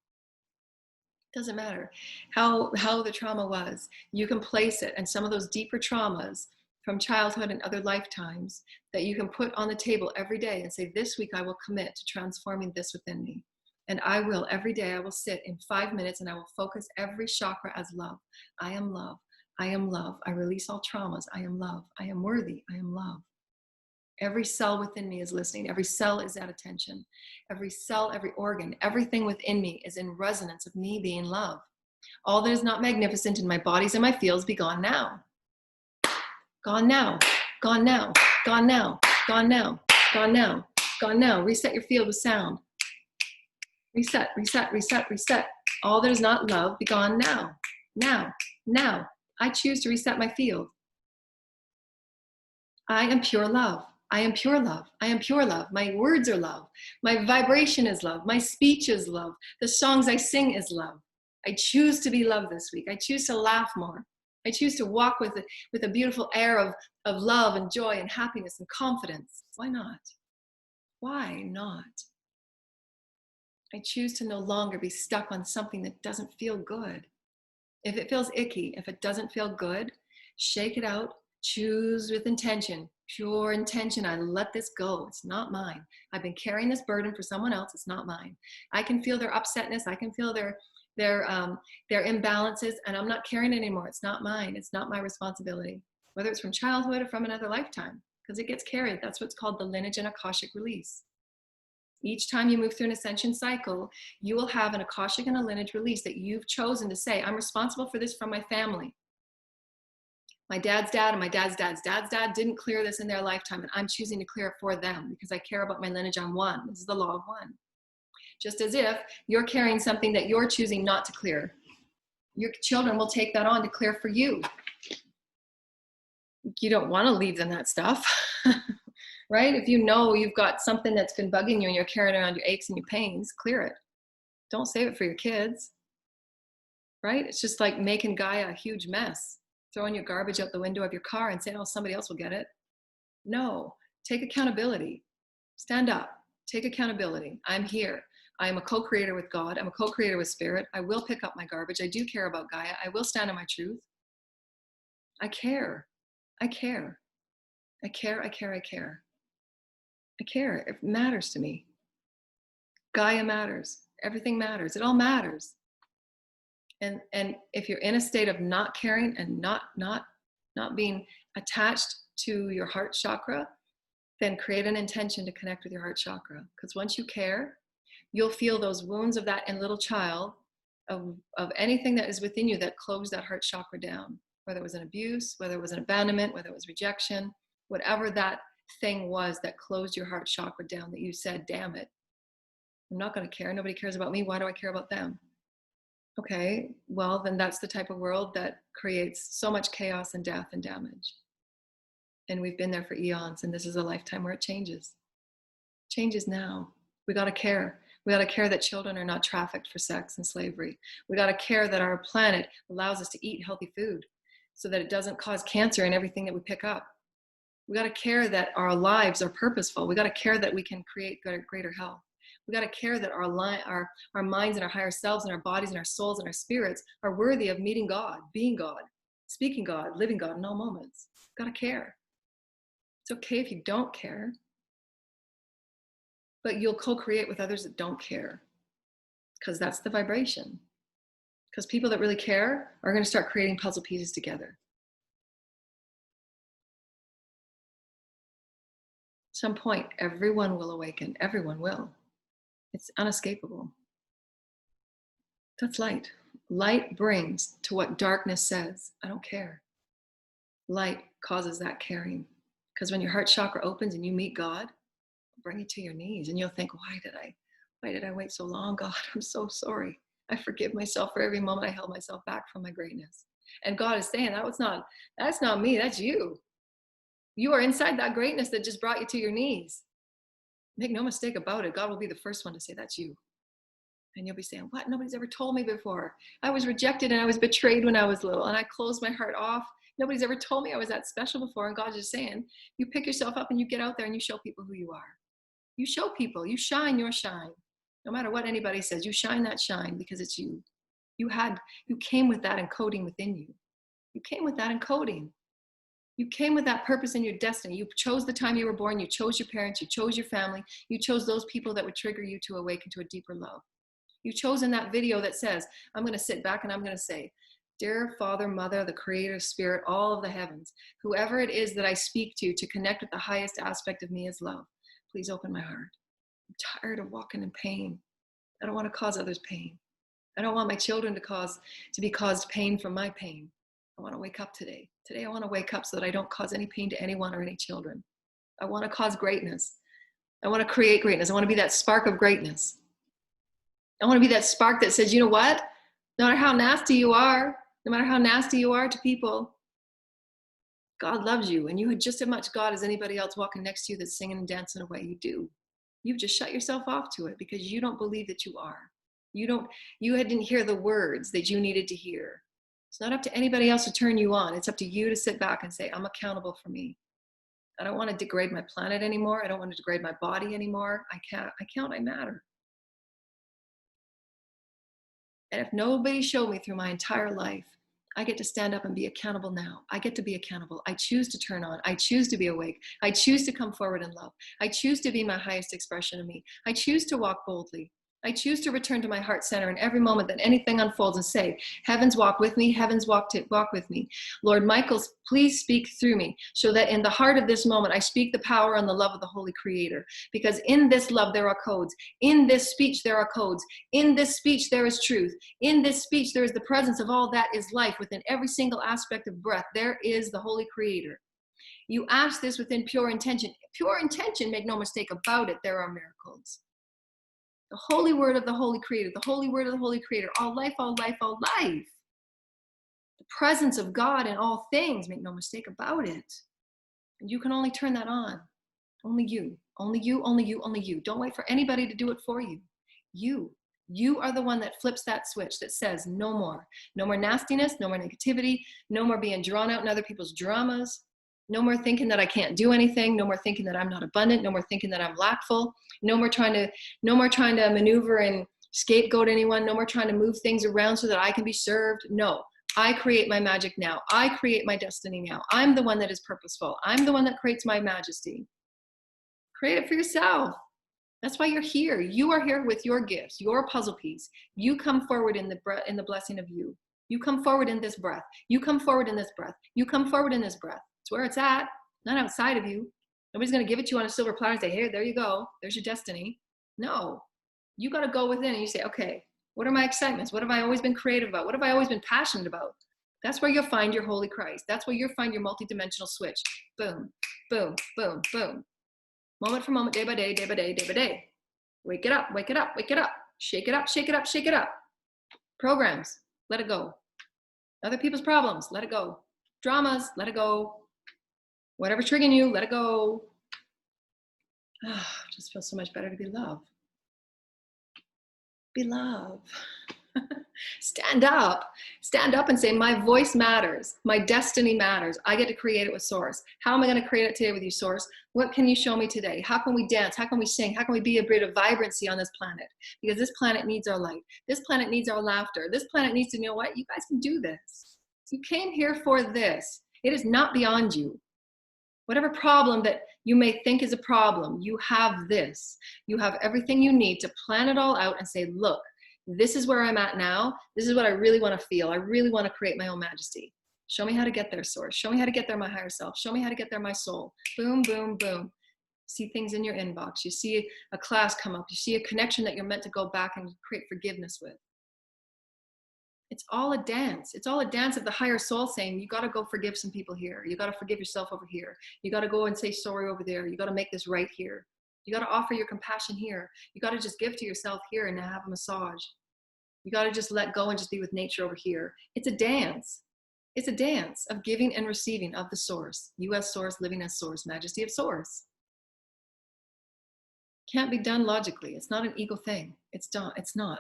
Doesn't matter how the trauma was. You can place it, and some of those deeper traumas from childhood and other lifetimes that you can put on the table every day and say, this week I will commit to transforming this within me. And I will, every day I will sit in 5 minutes and I will focus every chakra as love. I am love. I am love. I release all traumas. I am love. I am worthy. I am love. Every cell within me is listening. Every cell is at attention. Every cell, every organ, everything within me is in resonance of me being love. All that is not magnificent in my bodies and my fields be gone now. Gone now. Gone now. Gone now. Gone now. Gone now. Gone now. Reset your field with sound. Reset, reset, reset, reset. All that is not love be gone now. Now. Now. I choose to reset my field. I am pure love. I am pure love. I am pure love. My words are love. My vibration is love. My speech is love. The songs I sing is love. I choose to be love this week. I choose to laugh more. I choose to walk with a beautiful air of love and joy and happiness and confidence. Why not? Why not? I choose to no longer be stuck on something that doesn't feel good. If it feels icky, if it doesn't feel good, shake it out. Choose with intention, pure intention. I let this go. It's not mine. I've been carrying this burden for someone else. It's not mine. I can feel their upsetness. I can feel their imbalances, and I'm not carrying it anymore. It's not mine. It's not my responsibility, whether it's from childhood or from another lifetime, because it gets carried. That's what's called the lineage and Akashic release. Each time you move through an ascension cycle, you will have an Akashic and a lineage release that you've chosen to say, I'm responsible for this from my family. My dad's dad and my dad's dad's dad's dad didn't clear this in their lifetime, and I'm choosing to clear it for them because I care about my lineage. I'm one. This is the law of one. Just as if you're carrying something that you're choosing not to clear, your children will take that on to clear for you. You don't want to leave them that stuff, right? If you know you've got something that's been bugging you and you're carrying around your aches and your pains, clear it. Don't save it for your kids, right? It's just like making Gaia a huge mess. Throwing your garbage out the window of your car and saying, oh, somebody else will get it. No, take accountability. Stand up, take accountability. I'm here. I am a co-creator with God. I'm a co-creator with Spirit. I will pick up my garbage. I do care about Gaia. I will stand on my truth. I care. I care. I care, I care, I care. I care. It matters to me. Gaia matters. Everything matters. It all matters. And if you're in a state of not caring and not being attached to your heart chakra, then create an intention to connect with your heart chakra. Because once you care, you'll feel those wounds of that in little child of anything that is within you that closed that heart chakra down, whether it was an abuse, whether it was an abandonment, whether it was rejection, whatever that thing was that closed your heart chakra down, that you said, damn it, I'm not going to care. Nobody cares about me. Why do I care about them? Okay, well, then that's the type of world that creates so much chaos and death and damage. And we've been there for eons, and this is a lifetime where it changes. Changes now. We got to care. We got to care that children are not trafficked for sex and slavery. We got to care that our planet allows us to eat healthy food so that it doesn't cause cancer in everything that we pick up. We got to care that our lives are purposeful. We got to care that we can create greater health. We got to care that our minds and our higher selves and our bodies and our souls and our spirits are worthy of meeting God, being God, speaking God, living God in all moments. Got to care. It's okay if you don't care, but you'll co-create with others that don't care, because that's the vibration. Because people that really care are going to start creating puzzle pieces together. At some point, everyone will awaken. Everyone will. It's unescapable. That's light. Light brings to what darkness says, I don't care. Light causes that caring. Because when your heart chakra opens and you meet God, it'll bring you to your knees and you'll think, why did I wait so long? God, I'm so sorry. I forgive myself for every moment I held myself back from my greatness. And God is saying, that's not me, that's you. You are inside that greatness that just brought you to your knees. Make no mistake about it. God will be the first one to say, that's you. And you'll be saying, what? Nobody's ever told me before. I was rejected and I was betrayed when I was little, and I closed my heart off. Nobody's ever told me I was that special before. And God's just saying, you pick yourself up and you get out there and you show people who you are. You show people, you shine your shine. No matter what anybody says, you shine that shine because it's you. You came with that encoding within you. You came with that encoding. You came with that purpose in your destiny. You chose the time you were born. You chose your parents. You chose your family. You chose those people that would trigger you to awaken to a deeper love. You chose in that video that says, I'm going to sit back and I'm going to say, dear Father, Mother, the Creator, Spirit, all of the heavens, whoever it is that I speak to connect with the highest aspect of me is love. Please open my heart. I'm tired of walking in pain. I don't want to cause others pain. I don't want my children to be caused pain from my pain. I want to wake up today. Today I want to wake up so that I don't cause any pain to anyone or any children. I want to cause greatness. I want to create greatness. I want to be that spark of greatness. I want to be that spark that says, you know what? No matter how nasty you are, no matter how nasty you are to people, God loves you, and you had just as much God as anybody else walking next to you that's singing and dancing away. You do. You've just shut yourself off to it because you don't believe that you are. You didn't hear the words that you needed to hear. It's not up to anybody else to turn you on. It's up to you to sit back and say, I'm accountable for me. I don't want to degrade my planet anymore. I don't want to degrade my body anymore. I matter. And if nobody showed me through my entire life, I get to stand up and be accountable now. I get to be accountable. I choose to turn on. I choose to be awake. I choose to come forward in love. I choose to be my highest expression of me. I choose to walk boldly. I choose to return to my heart center in every moment that anything unfolds and say, heavens walk with me, heavens walk with me. Lord Michael, please speak through me so that in the heart of this moment, I speak the power and the love of the Holy Creator. Because in this love, there are codes. In this speech, there are codes. In this speech, there is truth. In this speech, there is the presence of all that is life within every single aspect of breath. There is the Holy Creator. You ask this within pure intention. Pure intention, make no mistake about it, there are miracles. The holy word of the Holy Creator, the holy word of the Holy Creator, all life, all life, all life. The presence of God in all things, make no mistake about it. And you can only turn that on. Only you, only you, only you, only you. Don't wait for anybody to do it for you. You are the one that flips that switch that says no more. No more nastiness, no more negativity, no more being drawn out in other people's dramas. No more thinking that I can't do anything. No more thinking that I'm not abundant. No more thinking that I'm lackful. No more trying to maneuver and scapegoat anyone. No more trying to move things around so that I can be served. No, I create my magic now. I create my destiny now. I'm the one that is purposeful. I'm the one that creates my majesty. Create it for yourself. That's why you're here. You are here with your gifts, your puzzle piece. You come forward in the blessing of you. You come forward in this breath. You come forward in this breath. You come forward in this breath. It's where it's at, not outside of you. Nobody's going to give it to you on a silver platter and say, here, there you go. There's your destiny. No, you got to go within and you say, okay, what are my excitements? What have I always been creative about? What have I always been passionate about? That's where you'll find your Holy Christ. That's where you'll find your multidimensional switch. Boom, boom, boom, boom. Moment for moment, day by day, day by day, day by day. Wake it up, wake it up, wake it up. Shake it up, shake it up, shake it up. Programs, let it go. Other people's problems, let it go. Dramas, let it go. Whatever's triggering you, let it go. Just feels so much better to be love. Be love. Stand up and say, my voice matters. My destiny matters. I get to create it with Source. How am I going to create it today with you, Source? What can you show me today? How can we dance? How can we sing? How can we be a bit of vibrancy on this planet? Because this planet needs our light. This planet needs our laughter. This planet needs to know what? You guys can do this. You came here for this. It is not beyond you. Whatever problem that you may think is a problem, you have this. You have everything you need to plan it all out and say, look, this is where I'm at now. This is what I really want to feel. I really want to create my own majesty. Show me how to get there, Source. Show me how to get there, my higher self. Show me how to get there, my soul. Boom, boom, boom. See things in your inbox. You see a class come up. You see a connection that you're meant to go back and create forgiveness with. It's all a dance. It's all a dance of the higher soul saying, you got to go forgive some people here. You got to forgive yourself over here. You got to go and say sorry over there. You got to make this right here. You got to offer your compassion here. You got to just give to yourself here and have a massage. You got to just let go and just be with nature over here. It's a dance. It's a dance of giving and receiving of the source. You as source, living as source, majesty of source. Can't be done logically. It's not an ego thing. It's not. It's not.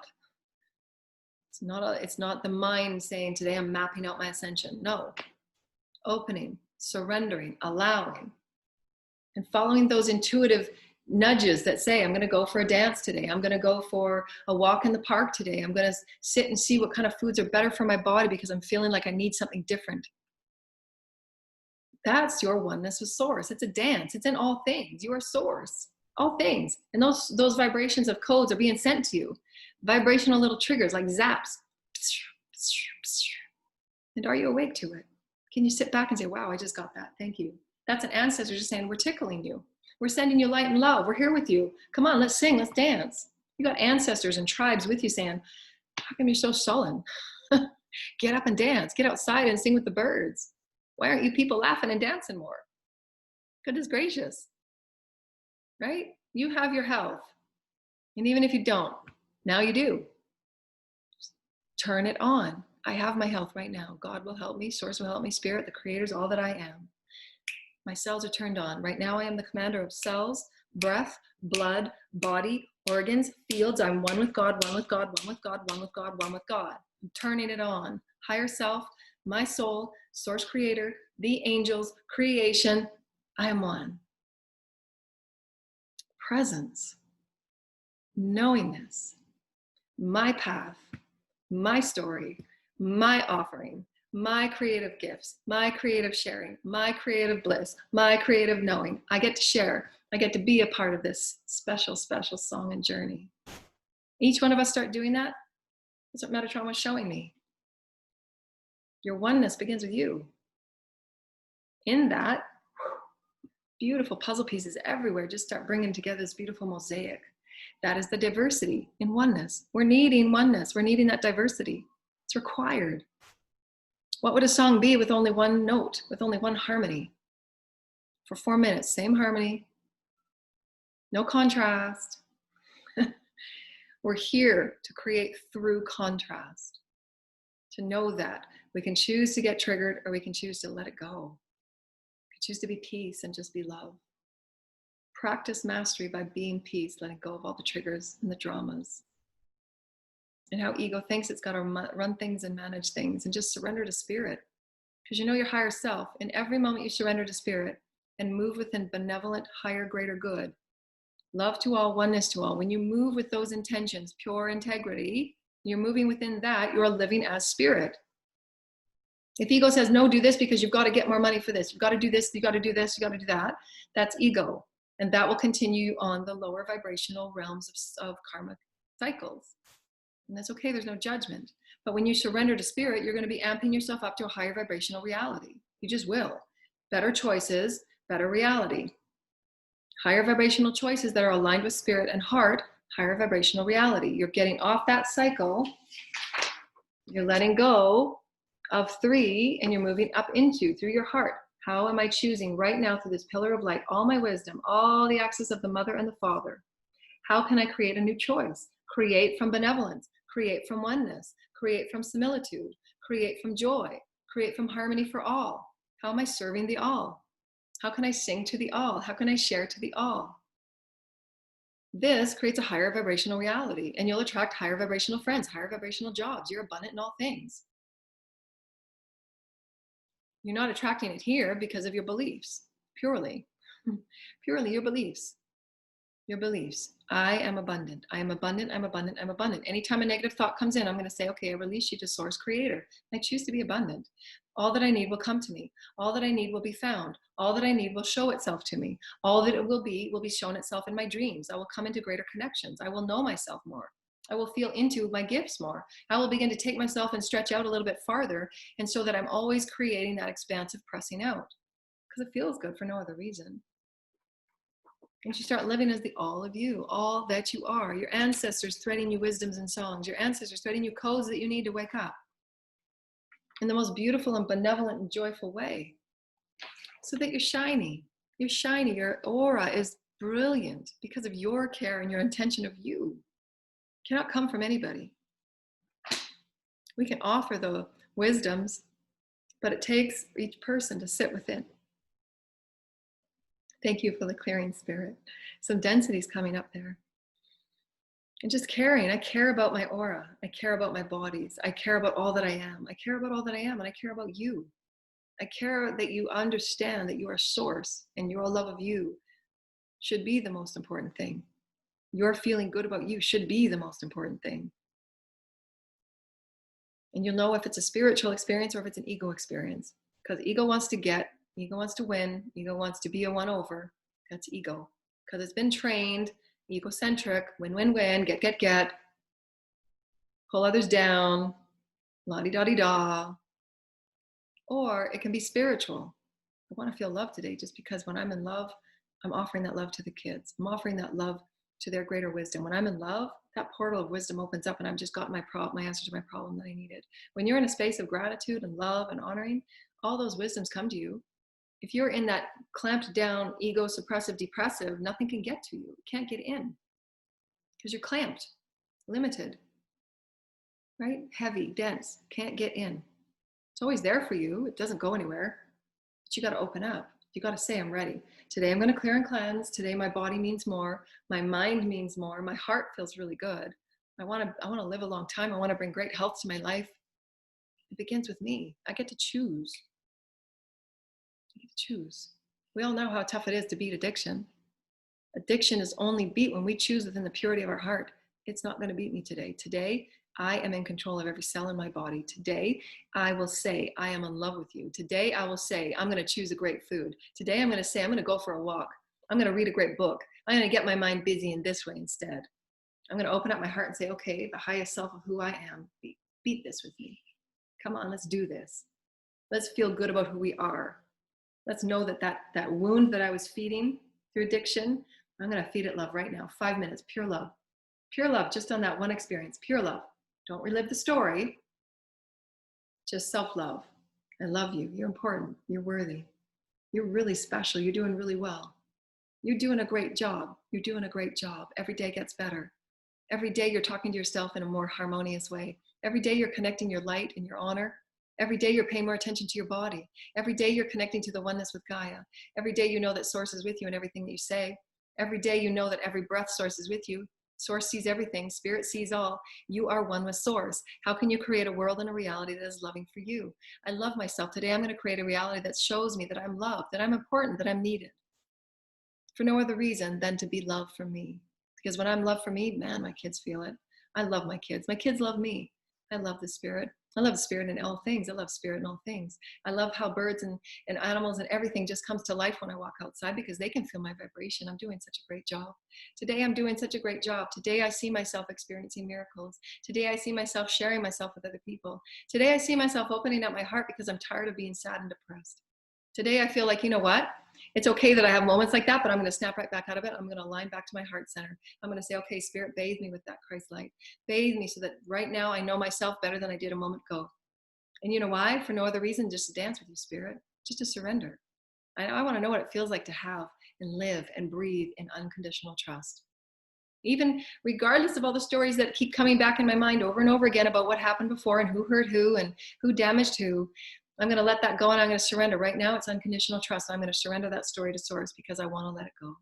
It's not the mind saying, today I'm mapping out my ascension. No. Opening, surrendering, allowing, and following those intuitive nudges that say, I'm going to go for a dance today. I'm going to go for a walk in the park today. I'm going to sit and see what kind of foods are better for my body because I'm feeling like I need something different. That's your oneness with source. It's a dance. It's in all things. You are source. All things. And those vibrations of codes are being sent to you. Vibrational little triggers like zaps. And are you awake to it? Can you sit back and say, wow, I just got that. Thank you. That's an ancestor just saying, we're tickling you. We're sending you light and love. We're here with you. Come on, let's sing, let's dance. You got ancestors and tribes with you saying, how come you're so sullen? Get up and dance. Get outside and sing with the birds. Why aren't you people laughing and dancing more? Goodness gracious. Right? You have your health. And even if you don't, now you do. Just turn it on. I have my health right now. God will help me. Source will help me. Spirit, the creator is all that I am. My cells are turned on. Right now I am the commander of cells, breath, blood, body, organs, fields. I'm one with God, one with God, one with God, one with God, one with God. I'm turning it on. Higher self, my soul, source creator, the angels, creation. I am one. Presence, knowingness, my path, my story, my offering, my creative gifts, my creative sharing, my creative bliss, my creative knowing. I get to share. I get to be a part of this special, special song and journey. Each one of us start doing that. That's what Metatrauma is showing me. Your oneness begins with you. In that, beautiful puzzle pieces everywhere just start bringing together this beautiful mosaic. That is the diversity in oneness. We're needing oneness. We're needing that diversity. It's required. What would a song be with only one note, with only one harmony? For 4 minutes, same harmony, no contrast. We're here to create through contrast, to know that we can choose to get triggered or we can choose to let it go. We can choose to be peace and just be love. Practice mastery by being peace, letting go of all the triggers and the dramas. And how ego thinks it's got to run things and manage things, and just surrender to spirit. Because you know your higher self. In every moment you surrender to spirit and move within benevolent, higher, greater good. Love to all, oneness to all. When you move with those intentions, pure integrity, you're moving within that, you're living as spirit. If ego says, no, do this because you've got to get more money for this. You've got to do this, you've got to do this, you've got to do that. That's ego. And that will continue on the lower vibrational realms of karmic cycles. And that's okay, there's no judgment. But when you surrender to spirit, you're going to be amping yourself up to a higher vibrational reality. You just will. Better choices, better reality. Higher vibrational choices that are aligned with spirit and heart, higher vibrational reality. You're getting off that cycle. You're letting go of 3 and you're moving up into, through your heart. How am I choosing right now through this pillar of light, all my wisdom, all the access of the mother and the father? How can I create a new choice? Create from benevolence, create from oneness, create from similitude, create from joy, create from harmony for all. How am I serving the all? How can I sing to the all? How can I share to the all? This creates a higher vibrational reality, and you'll attract higher vibrational friends, higher vibrational jobs. You're abundant in all things. You're not attracting it here because of your beliefs, purely your beliefs. Your beliefs. I am abundant. I am abundant. I'm abundant. I'm abundant. Anytime a negative thought comes in, I'm going to say, okay, I release you to source creator. I choose to be abundant. All that I need will come to me. All that I need will be found. All that I need will show itself to me. All that it will be shown itself in my dreams. I will come into greater connections. I will know myself more. I will feel into my gifts more. I will begin to take myself and stretch out a little bit farther, and so that I'm always creating that expansive pressing out, because it feels good for no other reason. And you start living as the all of you, all that you are. Your ancestors threading you wisdoms and songs. Your ancestors threading you codes that you need to wake up in the most beautiful and benevolent and joyful way, so that you're shiny. You're shiny. Your aura is brilliant because of your care and your intention of you. It cannot come from anybody. We can offer the wisdoms, but it takes each person to sit within. Thank you for the clearing, Spirit. Some density's coming up there. And just caring. I care about my aura. I care about my bodies. I care about all that I am. I care about all that I am, and I care about you. I care that you understand that you are source, and your love of you should be the most important thing. Your feeling good about you should be the most important thing. And you'll know if it's a spiritual experience or if it's an ego experience. Because ego wants to get, ego wants to win, ego wants to be a one over. That's ego. Because it's been trained, egocentric, win, win, win, get, pull others down, la-di-da-di-da. Or it can be spiritual. I want to feel love today just because when I'm in love, I'm offering that love to the kids. I'm offering that love to their greater wisdom. When I'm in love, that portal of wisdom opens up and I've just got my answer to my problem that I needed. When you're in a space of gratitude and love and honoring, all those wisdoms come to you. If you're in that clamped down, ego, suppressive, depressive, nothing can get to you. It can't get in because you're clamped, limited, right? Heavy, dense, can't get in. It's always there for you. It doesn't go anywhere, but you got to open up. You got to say, I'm ready. Today I'm going to clear and cleanse. Today my body means more. My mind means more. My heart feels really good. I want to live a long time. I want to bring great health to my life. It begins with me. I get to choose. I get to choose. We all know how tough it is to beat addiction. Addiction is only beat when we choose within the purity of our heart. It's not going to beat me today. Today, I am in control of every cell in my body. Today, I will say, I am in love with you. Today, I will say, I'm going to choose a great food. Today, I'm going to say, I'm going to go for a walk. I'm going to read a great book. I'm going to get my mind busy in this way instead. I'm going to open up my heart and say, okay, the highest self of who I am, beat this with me. Come on, let's do this. Let's feel good about who we are. Let's know that wound that I was feeding through addiction, I'm going to feed it love right now. 5 minutes, pure love. Pure love, just on that one experience, pure love. Don't relive the story. Just self-love. I love you. You're important. You're worthy. You're really special. You're doing really well. You're doing a great job. You're doing a great job. Every day gets better. Every day you're talking to yourself in a more harmonious way. Every day you're connecting your light and your honor. Every day you're paying more attention to your body. Every day you're connecting to the oneness with Gaia. Every day you know that Source is with you in everything that you say. Every day you know that every breath Source is with you. Source sees everything. Spirit sees all. You are one with Source. How can you create a world and a reality that is loving for you? I love myself. Today I'm going to create a reality that shows me that I'm loved, that I'm important, that I'm needed. For no other reason than to be loved for me. Because when I'm loved for me, man, my kids feel it. I love my kids. My kids love me. I love the Spirit. I love Spirit in all things. I love Spirit in all things. I love how birds and animals and everything just comes to life when I walk outside because they can feel my vibration. I'm doing such a great job. Today I'm doing such a great job. Today I see myself experiencing miracles. Today I see myself sharing myself with other people. Today I see myself opening up my heart because I'm tired of being sad and depressed. Today I feel like, you know what? It's okay that I have moments like that, but I'm going to snap right back out of it. I'm going to align back to my heart center. I'm going to say, okay, Spirit, bathe me with that Christ light. Bathe me so that right now I know myself better than I did a moment ago. And you know why? For no other reason, just to dance with you, Spirit, just to surrender. I want to know what it feels like to have and live and breathe in unconditional trust. Even regardless of all the stories that keep coming back in my mind over and over again about what happened before and who hurt who and who damaged who, I'm going to let that go and I'm going to surrender. Right now, it's unconditional trust. I'm going to surrender that story to Source because I want to let it go.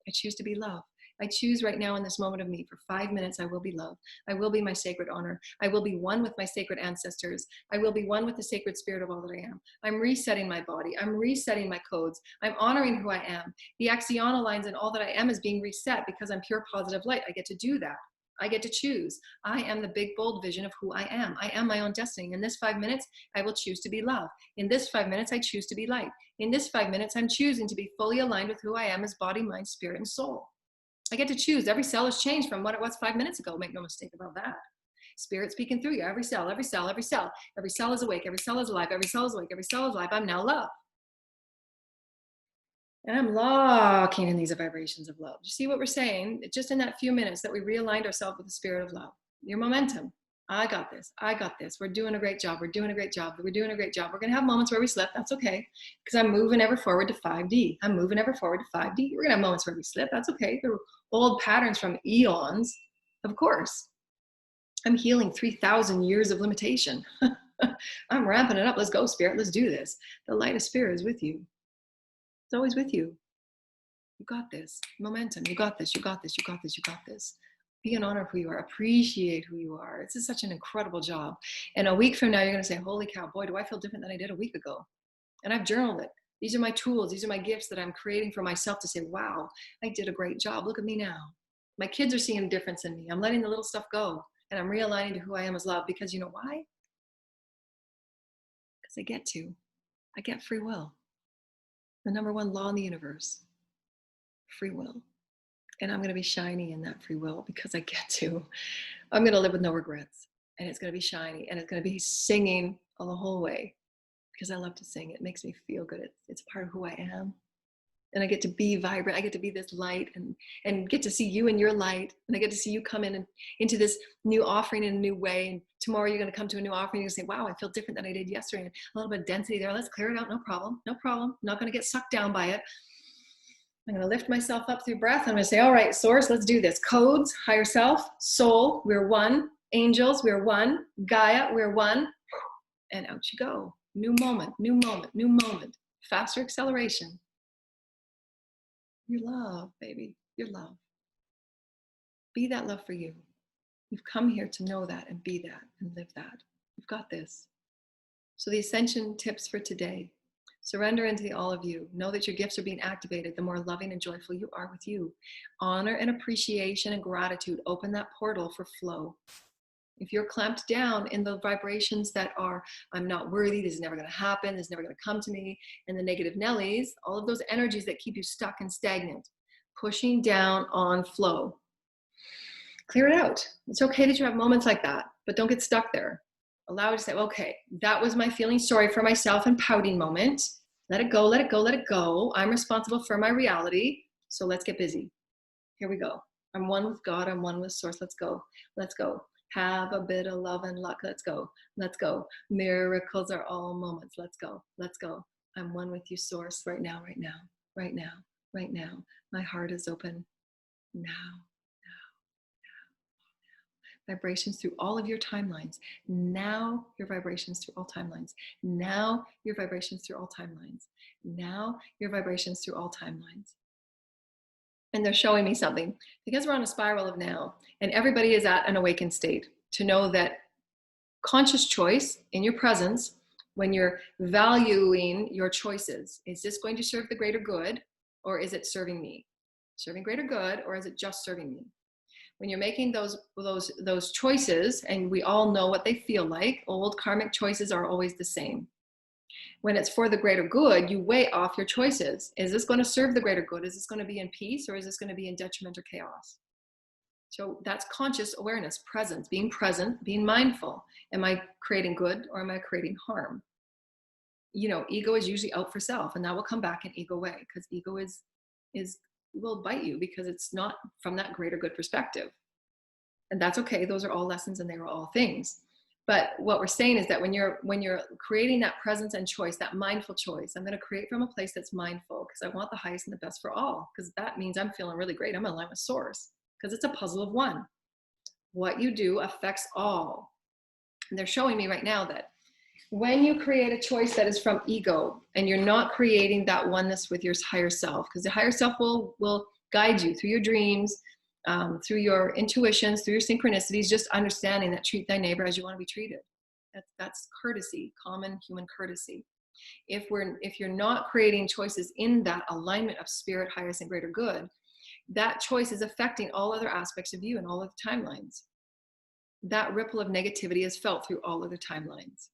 I choose to be love. I choose right now in this moment of me for 5 minutes, I will be love. I will be my sacred honor. I will be one with my sacred ancestors. I will be one with the sacred spirit of all that I am. I'm resetting my body. I'm resetting my codes. I'm honoring who I am. The axiona lines and all that I am is being reset because I'm pure positive light. I get to do that. I get to choose. I am the big, bold vision of who I am. I am my own destiny. In this 5 minutes, I will choose to be love. In this 5 minutes, I choose to be light. In this 5 minutes, I'm choosing to be fully aligned with who I am as body, mind, spirit, and soul. I get to choose. Every cell has changed from what it was 5 minutes ago. Make no mistake about that. Spirit speaking through you. Every cell, every cell, every cell. Every cell is awake. Every cell is alive. Every cell is awake. Every cell is alive. I'm now love. And I'm locking in these vibrations of love. You see what we're saying? Just in that few minutes that we realigned ourselves with the spirit of love. Your momentum. I got this. I got this. We're doing a great job. We're doing a great job. We're doing a great job. We're going to have moments where we slip. That's okay. Because I'm moving ever forward to 5D. I'm moving ever forward to 5D. We're going to have moments where we slip. That's okay. They're old patterns from eons, of course. I'm healing 3,000 years of limitation. I'm ramping it up. Let's go, Spirit. Let's do this. The light of Spirit is with you. It's always with you. You got this. Momentum. You got this. You got this. You got this. You got this. Be in honor of who you are. Appreciate who you are. This is such an incredible job. And a week from now, you're going to say, holy cow, boy, do I feel different than I did a week ago. And I've journaled it. These are my tools. These are my gifts that I'm creating for myself to say, wow, I did a great job. Look at me now. My kids are seeing a difference in me. I'm letting the little stuff go. And I'm realigning to who I am as love. Because you know why? Because I get free will. The number one law in the universe. Free will. And I'm going to be shiny in that free will because I get to. I'm going to live with no regrets. And it's going to be shiny. And it's going to be singing all the whole way. Because I love to sing. It makes me feel good. It's part of who I am. And I get to be vibrant. I get to be this light and get to see you in your light. And I get to see you come in and into this new offering in a new way. And tomorrow you're going to come to a new offering. You're going to say, wow, I feel different than I did yesterday. And a little bit of density there. Let's clear it out. No problem. No problem. I'm not going to get sucked down by it. I'm going to lift myself up through breath. I'm going to say, all right, source, let's do this. Codes, higher self, soul, we're one. Angels, we're one. Gaia, we're one. And out you go. New moment, new moment, new moment. Faster acceleration. Your love, baby, your love. Be that love for you. You've come here to know that and be that and live that. You've got this. So the ascension tips for today. Surrender into the all of you. Know that your gifts are being activated the more loving and joyful you are with you. Honor and appreciation and gratitude. Open that portal for flow. If you're clamped down in the vibrations that are, I'm not worthy, this is never going to happen, this is never going to come to me, and the negative Nellies, all of those energies that keep you stuck and stagnant, pushing down on flow. Clear it out. It's okay that you have moments like that, but don't get stuck there. Allow it to say, okay, that was my feeling sorry for myself and pouting moment. Let it go, let it go, let it go. I'm responsible for my reality. So let's get busy. Here we go. I'm one with God. I'm one with Source. Let's go. Let's go. Have a bit of love and luck. Let's go. Let's go. Miracles are all moments. Let's go. Let's go. I'm one with you, Source, right now, right now, right now, right now. My heart is open now. Vibrations through all of your timelines. Now your vibrations through all timelines. Now your vibrations through all timelines. Now your vibrations through all timelines. And they're showing me something because we're on a spiral of now and everybody is at an awakened state to know that conscious choice in your presence, when you're valuing your choices, is this going to serve the greater good or is it serving me? Serving greater good or is it just serving me? When you're making those choices, and we all know what they feel like, old karmic choices are always the same. When it's for the greater good, you weigh off your choices. Is this going to serve the greater good? Is this going to be in peace or is this going to be in detriment or chaos? So that's conscious awareness, presence, being mindful. Am I creating good or am I creating harm? You know, ego is usually out for self, and that will come back in ego way because ego will bite you because it's not from that greater good perspective. And that's okay. Those are all lessons and they are all things. But what we're saying is that when you're creating that presence and choice, that mindful choice, I'm going to create from a place that's mindful because I want the highest and the best for all. Because that means I'm feeling really great. I'm in line with Source because it's a puzzle of one. What you do affects all. And they're showing me right now that when you create a choice that is from ego and you're not creating that oneness with your higher self, because the higher self will guide you through your dreams, through your intuitions, through your synchronicities, just understanding that treat thy neighbor as you want to be treated. That's courtesy, common human courtesy. If you're not creating choices in that alignment of spirit, highest and greater good, that choice is affecting all other aspects of you and all other timelines. That ripple of negativity is felt through all other timelines.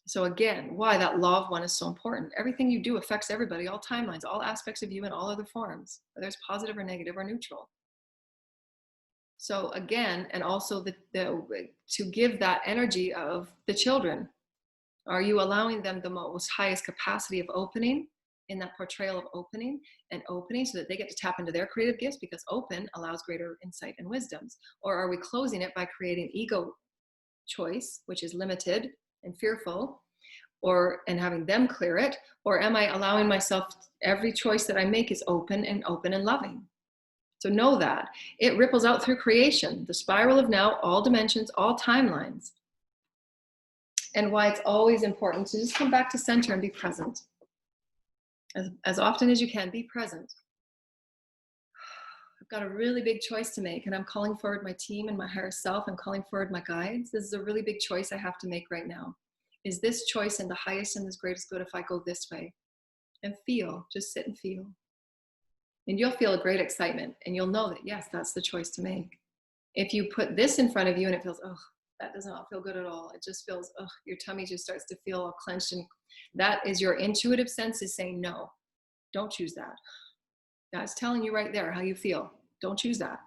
So again, why that law of one is so important. Everything you do affects everybody, all timelines, all aspects of you in all other forms, whether it's positive or negative or neutral. So again, and also to give that energy of the children, are you allowing them the most highest capacity of opening in that portrayal of opening so that they get to tap into their creative gifts because open allows greater insight and wisdoms? Or are we closing it by creating ego choice, which is limited and fearful, and having them clear it? Or am I allowing myself, every choice that I make is open and loving? So know that. It ripples out through creation, the spiral of now, all dimensions, all timelines. And why it's always important to just come back to center and be present. As often as you can, be present. I've got a really big choice to make, and I'm calling forward my team and my higher self. I'm calling forward my guides. This is a really big choice I have to make right now. Is this choice in the highest and the greatest good if I go this way? And feel, just sit and feel. And you'll feel a great excitement, and you'll know that, yes, that's the choice to make. If you put this in front of you and it feels, oh, that does not feel good at all. It just feels, oh, your tummy just starts to feel all clenched. And that is your intuitive senses saying, no, don't choose that. That's telling you right there how you feel. Don't choose that.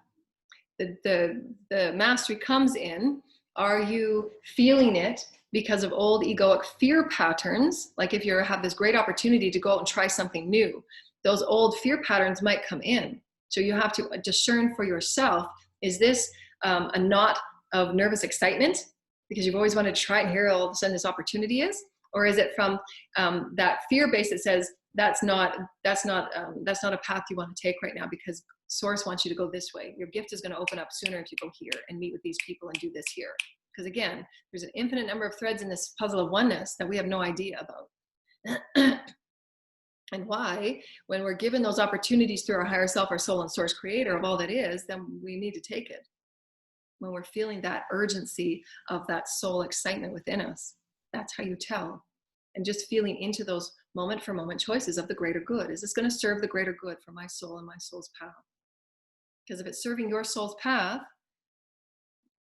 The mastery comes in, are you feeling it because of old egoic fear patterns? Like if you have this great opportunity to go out and try something new, those old fear patterns might come in. So you have to discern for yourself, is this a knot of nervous excitement because you've always wanted to try it and here all of a sudden this opportunity is? Or is it from that fear base that says, that's not a path you want to take right now because source wants you to go this way. Your gift is going to open up sooner if you go here and meet with these people and do this here. Because again, there's an infinite number of threads in this puzzle of oneness that we have no idea about. And why, when we're given those opportunities through our higher self, our soul and source creator of all that is, then we need to take it. When we're feeling that urgency of that soul excitement within us, that's how you tell. And just feeling into those moment for moment choices of the greater good. Is this going to serve the greater good for my soul and my soul's path? Because if it's serving your soul's path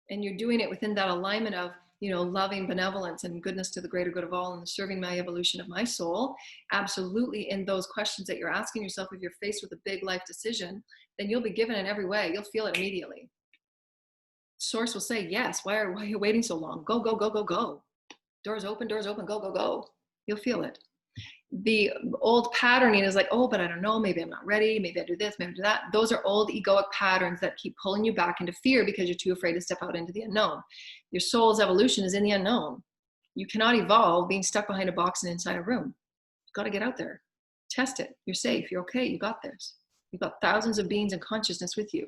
and you're doing it within that alignment of, loving benevolence and goodness to the greater good of all and serving my evolution of my soul, absolutely in those questions that you're asking yourself, if you're faced with a big life decision, then you'll be given in every way. You'll feel it immediately. Source will say, yes, why are you waiting so long? Go, go, go, go, go. Doors open, go, go, go. You'll feel it. The old patterning is like, oh, but I don't know, maybe I'm not ready, maybe I do this, maybe I do that. Those are old egoic patterns that keep pulling you back into fear because you're too afraid to step out into the unknown. Your soul's evolution is in the unknown. You cannot evolve being stuck behind a box and inside a room. You've got to get out there. Test it. You're safe. You're okay. You got this. You've got thousands of beings in consciousness with you,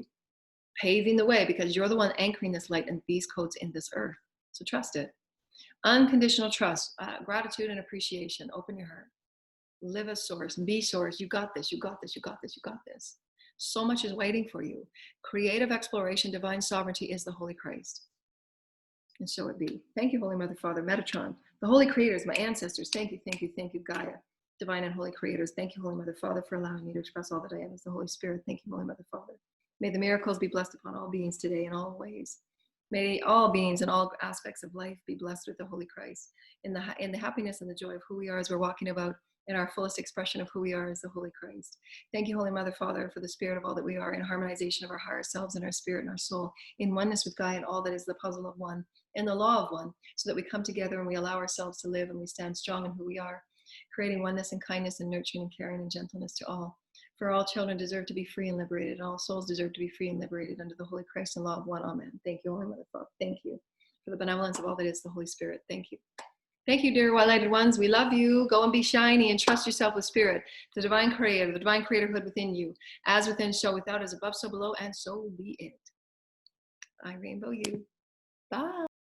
paving the way because you're the one anchoring this light and these codes in this earth. So trust it. Unconditional trust, gratitude and appreciation. Open your heart. Live as source, be source. You got this, you got this, you got this, you got this. So much is waiting for you. Creative exploration, divine sovereignty is the Holy Christ. And so it be. Thank you, Holy Mother, Father, Metatron, the Holy Creators, my ancestors. Thank you, thank you, thank you, Gaia, divine and Holy Creators. Thank you, Holy Mother, Father, for allowing me to express all that I am as the Holy Spirit. Thank you, Holy Mother, Father. May the miracles be blessed upon all beings today in all ways. May all beings and all aspects of life be blessed with the Holy Christ in the happiness and the joy of who we are as we're walking about in our fullest expression of who we are as the Holy Christ. Thank you, Holy Mother, Father, for the spirit of all that we are in harmonization of our higher selves and our spirit and our soul, in oneness with Gaia and all that is the puzzle of one, and the law of one, so that we come together and we allow ourselves to live and we stand strong in who we are, creating oneness and kindness and nurturing and caring and gentleness to all. For all children deserve to be free and liberated, and all souls deserve to be free and liberated under the Holy Christ and law of one. Amen. Thank you, Holy Mother, Father. Thank you for the benevolence of all that is the Holy Spirit. Thank you. Thank you, dear well-lighted ones. We love you. Go and be shiny and trust yourself with spirit, the divine creator, the divine creatorhood within you. As within, so without, as above, so below, and so be it. I rainbow you. Bye.